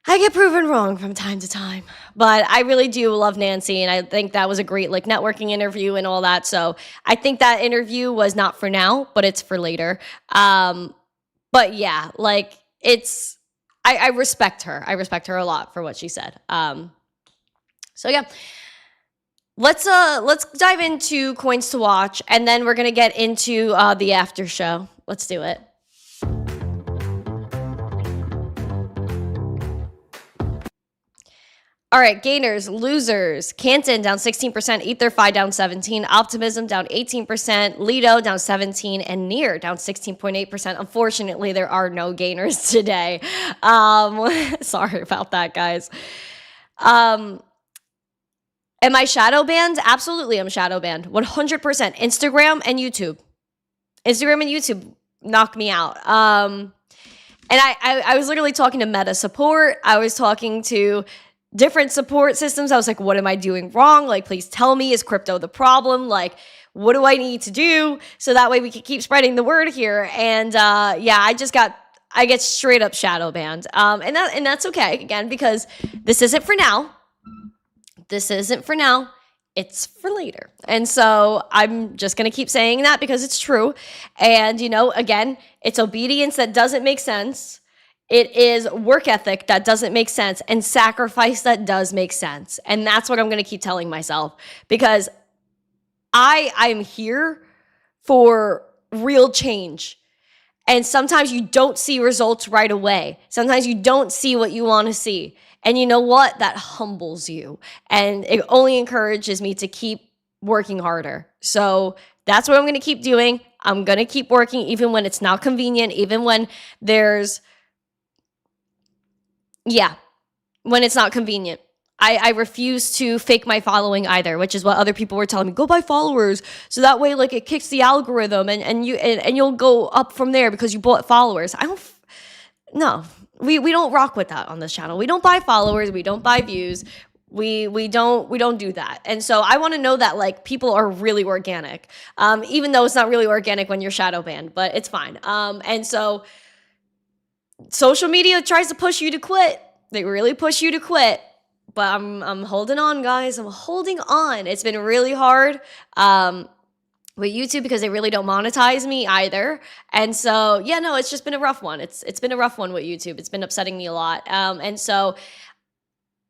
get proven wrong from time to time, but I really do love Nancy. And I think that was a great networking interview and all that. So I think that interview was not for now, but it's for later. But yeah, I respect her. I respect her a lot for what she said. So yeah, let's dive into coins to watch, and then we're gonna get into the after show. Let's do it. All right, gainers, losers. Canton down 16%, EtherFi down 17%, Optimism down 18%, Lido down 17%, and Near down 16.8%. Unfortunately, there are no gainers today. Sorry about that, guys. Am I shadow banned? Absolutely, I'm shadow banned. 100%. Instagram and YouTube knock me out. And I was literally talking to Meta support. I was talking to different support systems. I was like, what am I doing wrong? Please tell me, is crypto the problem? What do I need to do so that way we can keep spreading the word here? And yeah, I just got I get straight up shadow banned. And that's okay, again, because this isn't for now. This isn't for now. It's for later. And so I'm just going to keep saying that because it's true. And, again, it's obedience that doesn't make sense. It is work ethic that doesn't make sense, and sacrifice that does make sense. And that's what I'm going to keep telling myself, because I'm here for real change. And sometimes you don't see results right away. Sometimes you don't see what you want to see. And you know what? That humbles you. And it only encourages me to keep working harder. So that's what I'm going to keep doing. I'm going to keep working even when it's not convenient, even when when it's not convenient. I refuse to fake my following either, which is what other people were telling me. Go buy followers, so that way like it kicks the algorithm and you'll go up from there because you bought followers. No, we don't rock with that on this channel. We don't buy followers. We don't buy views. We don't do that. And so I want to know that like people are really organic, even though it's not really organic when you're shadow banned, but it's fine. And so social media tries to push you to quit. They really push you to quit. But I'm holding on, guys. I'm holding on. It's been really hard with YouTube because they really don't monetize me either. And so, it's just been a rough one. It's been a rough one with YouTube. It's been upsetting me a lot. And so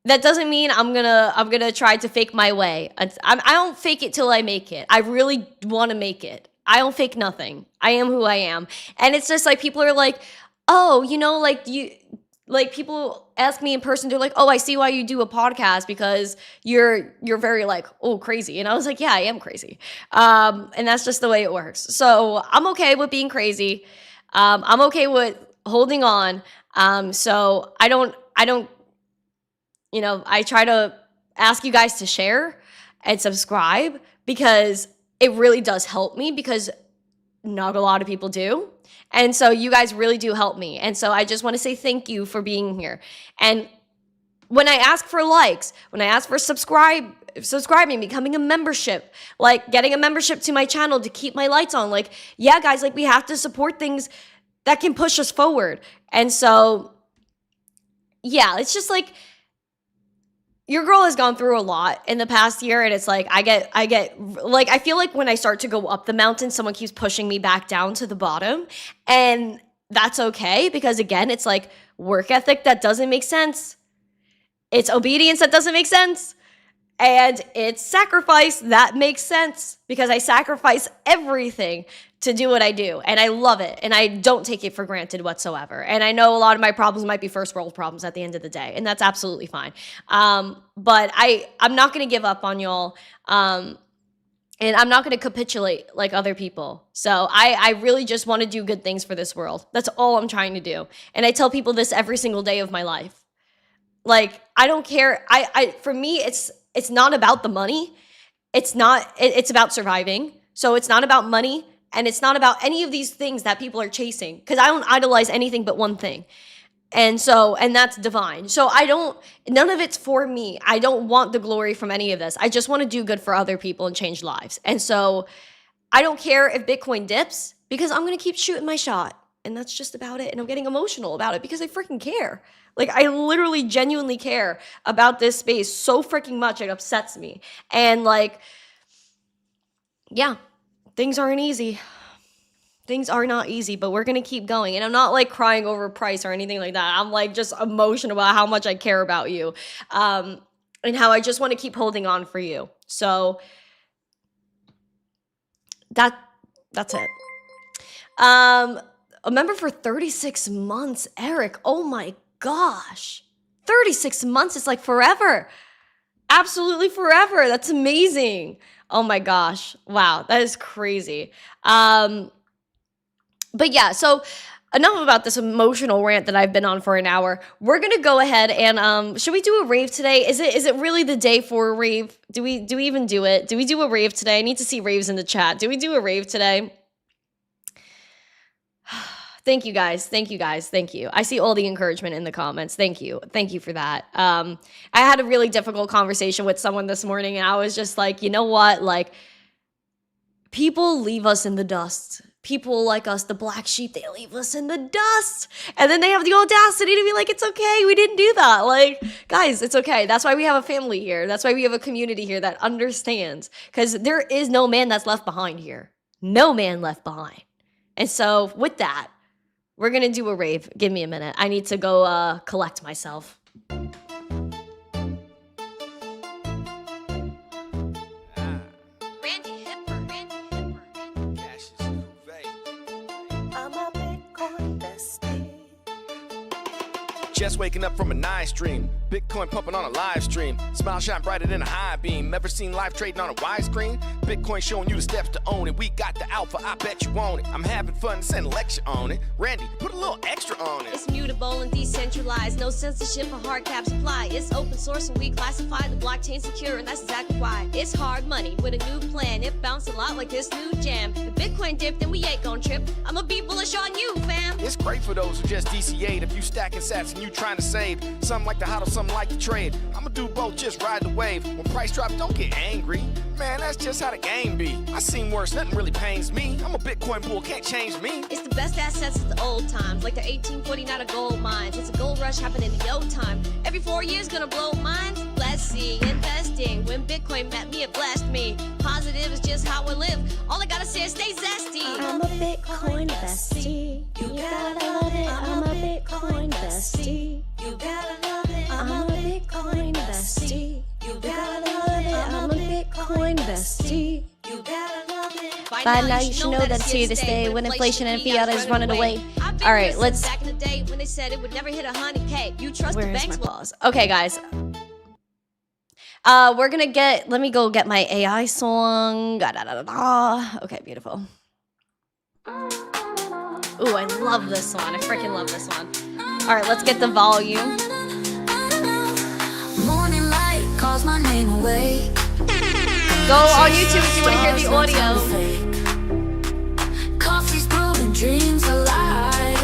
that doesn't mean I'm gonna try to fake my way. I don't fake it till I make it. I really want to make it. I don't fake nothing. I am who I am. And it's just like people are like, oh, like people ask me in person, they're like, oh, I see why you do a podcast because you're very like, oh, crazy. And I was like, yeah, I am crazy. And that's just the way it works. So I'm okay with being crazy. I'm okay with holding on. So I try to ask you guys to share and subscribe because it really does help me, because not a lot of people do. And so you guys really do help me. And so I just want to say thank you for being here. And when I ask for likes, when I ask for subscribing, becoming a membership, like getting a membership to my channel to keep my lights on, like, yeah, guys, like we have to support things that can push us forward. And so, it's just like, your girl has gone through a lot in the past year, and it's like I get like, I feel like when I start to go up the mountain, someone keeps pushing me back down to the bottom, and that's okay, because again, it's like work ethic that doesn't make sense. It's obedience that doesn't make sense. And it's sacrifice that makes sense, because I sacrifice everything to do what I do. And I love it. And I don't take it for granted whatsoever. And I know a lot of my problems might be first world problems at the end of the day. And that's absolutely fine. But I'm not going to give up on y'all. And I'm not going to capitulate like other people. So I really just want to do good things for this world. That's all I'm trying to do. And I tell people this every single day of my life. Like, I don't care. For me, it's not about the money. It's about surviving. So it's not about money, and it's not about any of these things that people are chasing, because I don't idolize anything but one thing. And that's divine. So none of it's for me. I don't want the glory from any of this. I just want to do good for other people and change lives. And so I don't care if Bitcoin dips, because I'm going to keep shooting my shot. And that's just about it. And I'm getting emotional about it because I freaking care. Like, I literally genuinely care about this space so freaking much. It upsets me. And like, things aren't easy. Things are not easy, but we're going to keep going. And I'm not like crying over price or anything like that. I'm like just emotional about how much I care about you. And how I just want to keep holding on for you. So that's it. A member for 36 months, Eric. Oh my gosh. 36 months is like forever. Absolutely forever. That's amazing. Oh my gosh. Wow. That is crazy. But yeah, so enough about this emotional rant that I've been on for an hour. We're going to go ahead and, should we do a rave today? Is it really the day for a rave? Do we even do it? Do we do a rave today? I need to see raves in the chat. Do we do a rave today? Thank you guys. Thank you guys. Thank you. I see all the encouragement in the comments. Thank you. Thank you for that. I had a really difficult conversation with someone this morning, and I was just like, you know what? Like, people leave us in the dust. people like us, the black sheep, they leave us in the dust. And then they have the audacity to be like, it's okay, we didn't do that. Like, guys, it's okay. That's why we have a family here. That's why we have a community here that understands. Because there is no man that's left behind here. No man left behind. And so with that, we're going to do a rave. Give me a minute. I need to go collect myself. Randi Hipper. I'm a Bitcoin bestie. Just waking up from a nice dream. Bitcoin pumping on a live stream. Smile shine brighter than a high beam. Ever seen live trading on a widescreen? Bitcoin showing you the steps to own it. We got the alpha, I bet you want it. I'm having fun, send a lecture on it. Randy, put a little extra on it. It's mutable and decentralized. No censorship or hard cap supply. It's open source and we classify the blockchain secure, and that's exactly why. It's hard money with a new plan. It bounced a lot like this new jam. If Bitcoin dipped, then we ain't gon' trip. I'ma be bullish on you, fam. It's great for those who just DCA'd. If you stacking sats and you trying to save, some like to hodl, some like to trade. I'ma do both, just ride the wave. When price drop, don't get angry. Man, that's just how the game be. I seen worse, nothing really pains me. I'm a Bitcoin bull, can't change me. It's the best assets of the old times, like the 1849 of gold mines. It's a gold rush happening in yo time. Every 4 years gonna blow minds. Let's see, investing. When Bitcoin met me, it blessed me. Positive is just how I live. All I gotta say is stay zesty. I'm a Bitcoin bestie. You gotta love it. I'm a Bitcoin bestie. You gotta love it. I'm a Bitcoin bestie. You gotta love it. I'm a Bitcoin bestie. You gotta love it. By now you should know that it's here to stay when inflation and fiat is running away. All right, let's. Back in the day when they said it would never hit 100K. You trust the Where is banks my will. pause? Okay, guys. We're gonna get. Let me go get my AI song. Okay, beautiful. Ooh, I love this one. I freaking love this one. All right, let's get the volume. Morning light calls my name away. Go on YouTube if you want to hear the audio. Coffee's brewing, dreams alive.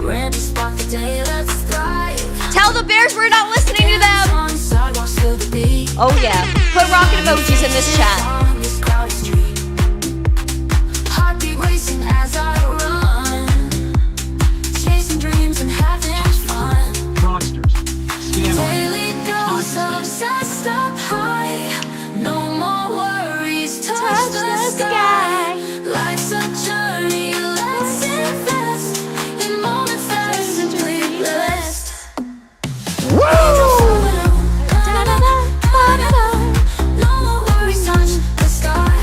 Randy spark the day, let's thrive. Tell the bears we're not listening to them. On sidewalks to the beat. Oh yeah, put rocket emojis in this chat. On this crowded street. Heartbeat racing as I run. Chasing dreams and having fun. Fraudsters, scammers, Daily dose of obsessed up high. No more worries, touch the sky. Life's a journey, let's invest in moments that are simply blessed. No more worries, touch the sky.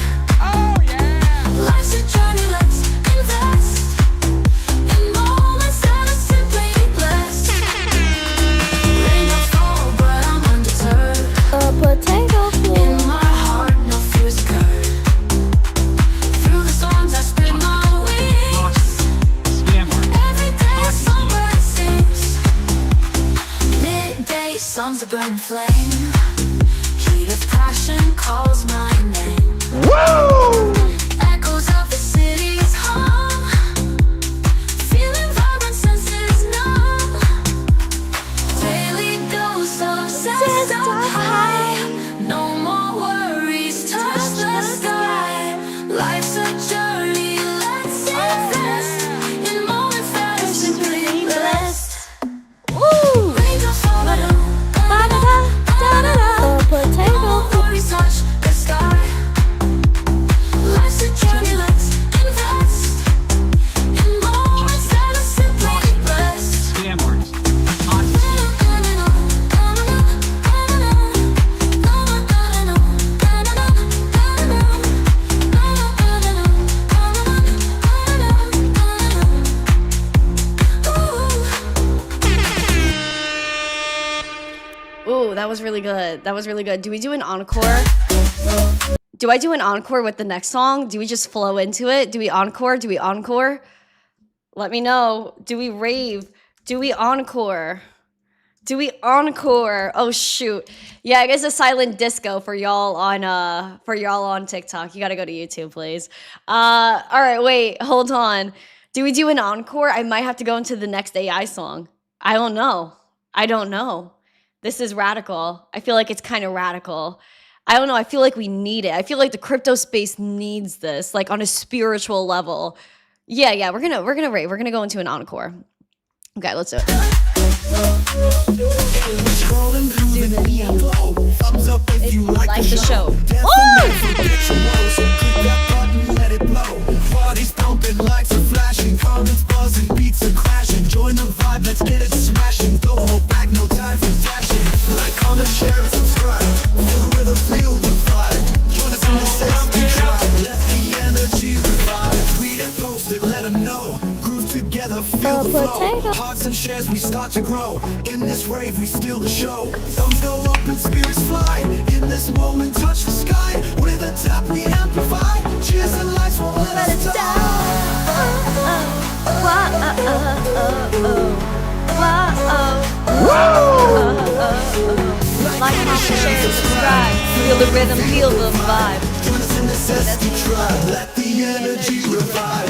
Life's a journey, let's invest in moments that are simply blessed. Rain or fall, but I'm undeterred. A potato in my heart, no fears occurred. Through the storms, I spread my wings. fraudsters, scammers, Every day a songbird sings. Midday sun's a burning flame. Heat of passion calls my name. Echoes of the city's hum. Feeling vibrant, senses numb. Daily dose of zest up high. No more worries, touch the sky. Life's a journey, let's invest in moments that are simply blessed. Raindrops fall down. No more worries, touch the sky. Life's a journey, let's invest in moments that are simply blessed. scammers, Ooh, that was really good. That was really good. Do we do an encore? Do I do an encore with the next song? Do we just flow into it? Do we encore? Do we encore? Let me know. Do we rave? Do we encore? Do we encore? Oh shoot. Yeah, I guess a silent disco for y'all on TikTok. You gotta go to YouTube, please. All right, wait, hold on. Do we do an encore? I might have to go into the next AI song. I don't know. This is radical. I feel like it's kind of radical. I don't know. I feel like we need it. I feel like the crypto space needs this, like on a spiritual level. Yeah. We're gonna rave. We're gonna go into an encore. Okay, let's do it. If you like the show. Parties pumping, lights are flashing, comments buzzing, beats are crashing. Join the vibe, let's get it smashing. Don't hold back, no time for dashing. Like, comment, share, and subscribe. Feel the rhythm, feel the vibe. Join us in the sexy tribe. Let the energy revive. Tweet and post it, let them know. Groove together, feel the flow. Hearts and shares, we start to grow. In this rave, we steal the show. Thumbs go up and spirits fly. In this moment, touch the sky. With a tap, we amplify. Cheers and lights won't let us Like, comment, share, subscribe. Feel the rhythm, feel the vibe. Join us in the zesty tribe. Let the energy revive.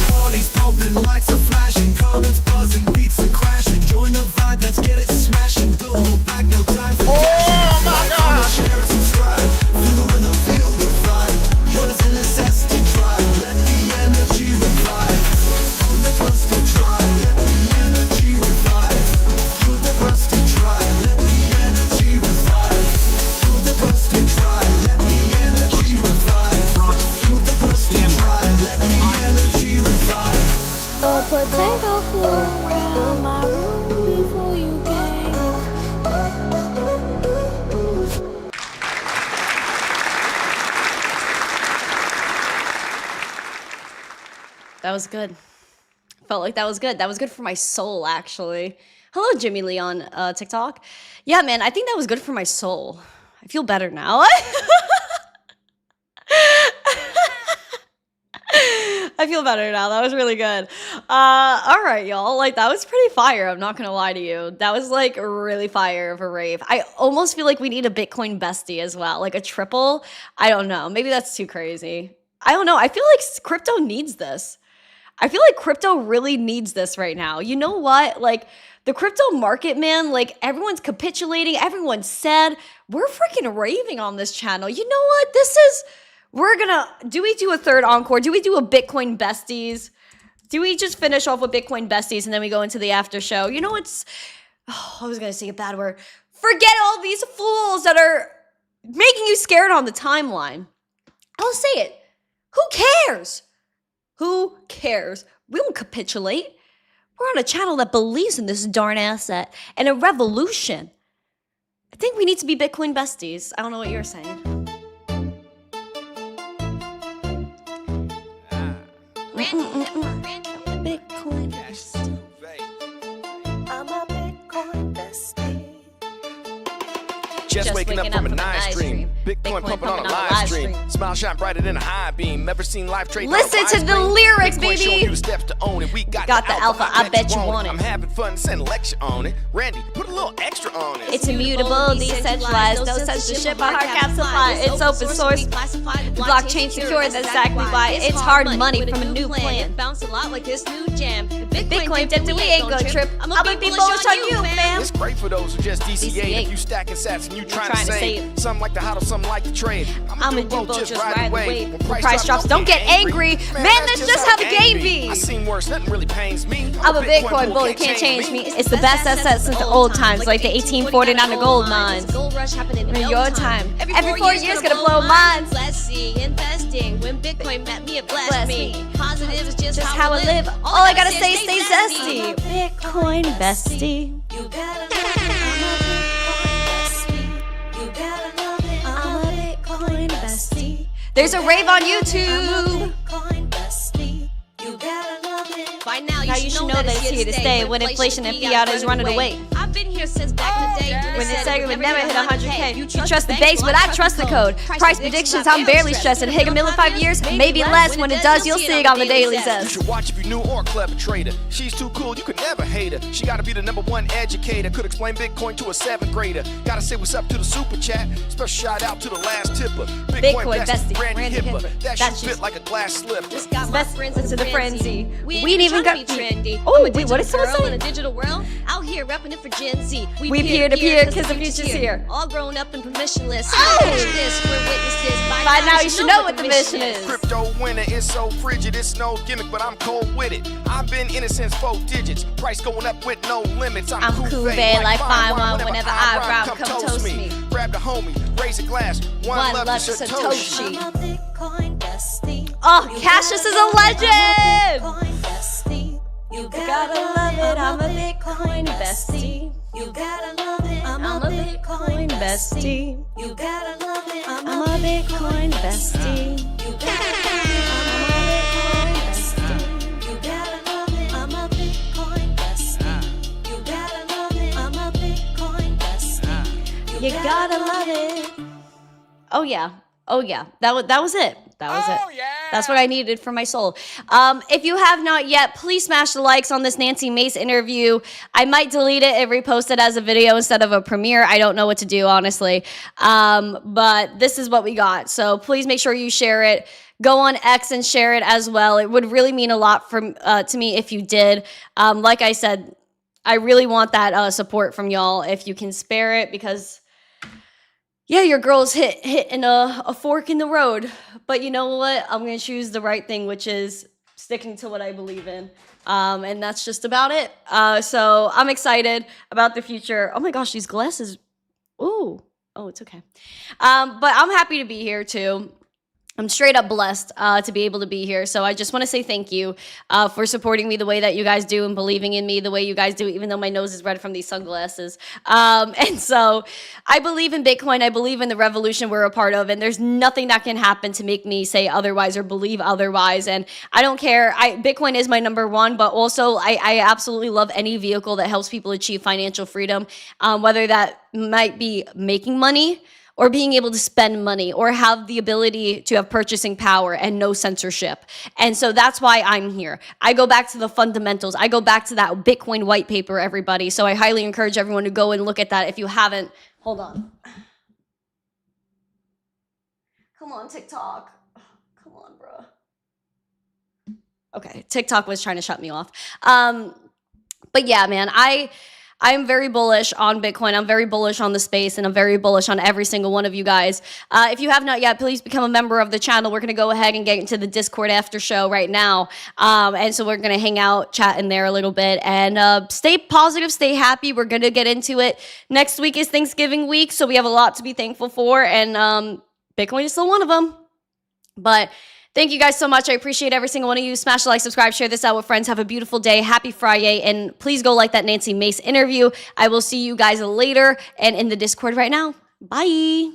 Parties pumping, lights are flashing, comments buzzing, beats are crashing. Join the vibe, let's get it smashing. Don't hold back, no time for Oh my God! share and subscribe. Feel the rhythm, feel the vibe. Join us in the zesty tribe. Let the energy revive. Through the rusty tribe. Let the energy revive. Through the rusty tribe. Let the energy revive. Through the rusty tribe. Let the energy revive. Through the rusty tribe. Let the energy revive. A potato flew around my room before you came. That was good. Felt like that was good. That was good for my soul, actually. Hello, Jimmy Lee on TikTok. Yeah, man, I think that was good for my soul. I feel better now. I feel better now. That was really good. All right, y'all. Like, that was pretty fire. I'm not gonna lie to you. That was like really fire of a rave. I almost feel like we need a Bitcoin bestie as well, like a triple. I don't know. Maybe that's too crazy. I don't know. I feel like crypto needs this. I feel like crypto really needs this right now. You know what? Like, the crypto market, man, like, everyone's capitulating. Everyone's sad. We're freaking raving on this channel. You know what? Do we do a third encore? Do we do a Bitcoin besties? Do we just finish off with Bitcoin besties and then we go into the after show? You know, I was going to say a bad word. Forget all these fools that are making you scared on the timeline. I'll say it. Who cares? Who cares? We won't capitulate. We're on a channel that believes in this darn asset and a revolution. I think we need to be Bitcoin besties. I don't know what you're saying. Bitcoin bestie. I'm a Bitcoin bestie. Just waking up from a nice dream. Bitcoin pumping on a live stream. Smile shine brighter than a high beam. Never seen live trading. Listen to the lyrics, Bitcoin showing baby. you the steps to own it. We got the alpha. I bet you want it. I'm having fun. Send a lecture on it. Randy, put a little extra on it. It's immutable, decentralized, no censorship, but hard cap supply. It's open source. The blockchain secure, that's exactly why. It's hard money from a new plan. Bounce a lot like this new jam. Bitcoin tempted, we ain't gonna trip. I'ma be bullish on you, fam. It's great for those who just DCA. If you stacking sats and you trying to save. Some like to hodl, some like to trade. I'ma do both, just ride the wave. When price drops, don't get angry. Man, let's just have a game be. I seen worse, nothing really pains me. I'm a Bitcoin bull, you can't change me. It's the best asset since the old times, like the 1849 gold mines. Gold rush happening in Your time. Every 4 years gonna blow minds. Let's see, investing. When Bitcoin met me, it blessed me. Positive is just How I live. All I gotta say is stay zesty. Bitcoin bestie. You gotta love it. I'm a Bitcoin bestie. You gotta love it. I'm a Bitcoin bestie. There's a rave on YouTube. Bitcoin bestie. You gotta love it. By now, now you should know that it's here to stay when inflation and fiat is running away. I've been here since back in the day When they said it would never hit 100K. You trust the banks, but I trust the code. Price predictions, I'm barely stressing. Hit a million 5 years, maybe less. When it does, you'll see it on the Daily You Zest. should watch if you new or clever trader. She's too cool, you could never hate her. She gotta be the #1 educator. Could explain Bitcoin to a 7th grader. Gotta say what's up to the super chat. Special shout out to the last tipper. Bitcoin bestie, Randi Randi Hipper. Hipper. That That's shit fit just- like a glass slip. This got my Best friends into the frenzy. We ain't even got trendy. Oh, I'm a wait, what digital did someone girl say? in a digital world, out here repping it for Gen Z. We peer-to-peer 'cause the future's here. All grown up and permissionless. Oh! Picture this, we're witnesses. By now you should know what the mission is. Crypto winter is so frigid, it's no gimmick, but I'm cold with it. I've been in it since 4 digits. Price going up with no limits. I'm Cuvée like fine wine whenever I rhyme, come toast me. Grab the homie, raise a glass. One love to Satoshi. I'm a Bitcoin bestie. Oh, Cassius is a legend! Bitcoin bestie. You Gotta love it, I'm a Bitcoin bestie. You gotta love it, I'm I'm a Bitcoin bestie. You gotta love it, I'm a Bitcoin bestie. You gotta love it, I'm a Bitcoin bestie. You gotta love it, I'm a Bitcoin bestie. You gotta love it, I'm a Bitcoin bestie. You gotta love it. Oh yeah. Oh yeah. That was it. That was it. yeah. That's what I needed for my soul. If you have not yet, please smash the likes on this Nancy Mace interview. I might delete it and repost it as a video instead of a premiere. I don't know what to do, honestly. But this is what we got. So please make sure you share it. Go on X and share it as well. It would really mean a lot to me if you did. Like I said, I really want that support from y'all if you can spare it, because yeah, your girl's hitting a fork in the road. But you know what? I'm going to choose the right thing, which is sticking to what I believe in. And that's just about it. So I'm excited about the future. Oh my gosh, these glasses. Ooh. Oh, it's okay. But I'm happy to be here too. I'm straight up blessed to be able to be here. So I just want to say thank you for supporting me the way that you guys do and believing in me the way you guys do, even though my nose is red from these sunglasses. And so I believe in Bitcoin. I believe in the revolution we're a part of. And there's nothing that can happen to make me say otherwise or believe otherwise. And I don't care. Bitcoin is my #1, but also I absolutely love any vehicle that helps people achieve financial freedom, whether that might be making money, or being able to spend money, or have the ability to have purchasing power and no censorship. And so that's why I'm here. I go back to the fundamentals. I go back to that Bitcoin white paper, everybody. So I highly encourage everyone to go and look at that if you haven't. Hold on. Come on, TikTok. Come on, bro. Okay, TikTok was trying to shut me off. But yeah, man, I'm very bullish on Bitcoin. I'm very bullish on the space, and I'm very bullish on every single one of you guys. If you have not yet, please become a member of the channel. We're going to go ahead and get into the Discord after show right now. And so we're going to hang out, chat in there a little bit, and stay positive, stay happy. We're going to get into it. Next week is Thanksgiving week, so we have a lot to be thankful for, and Bitcoin is still one of them. But thank you guys so much. I appreciate every single one of you. Smash the like, subscribe, share this out with friends. Have a beautiful day. Happy Friday. And please go like that Nancy Mace interview. I will see you guys later and in the Discord right now. Bye.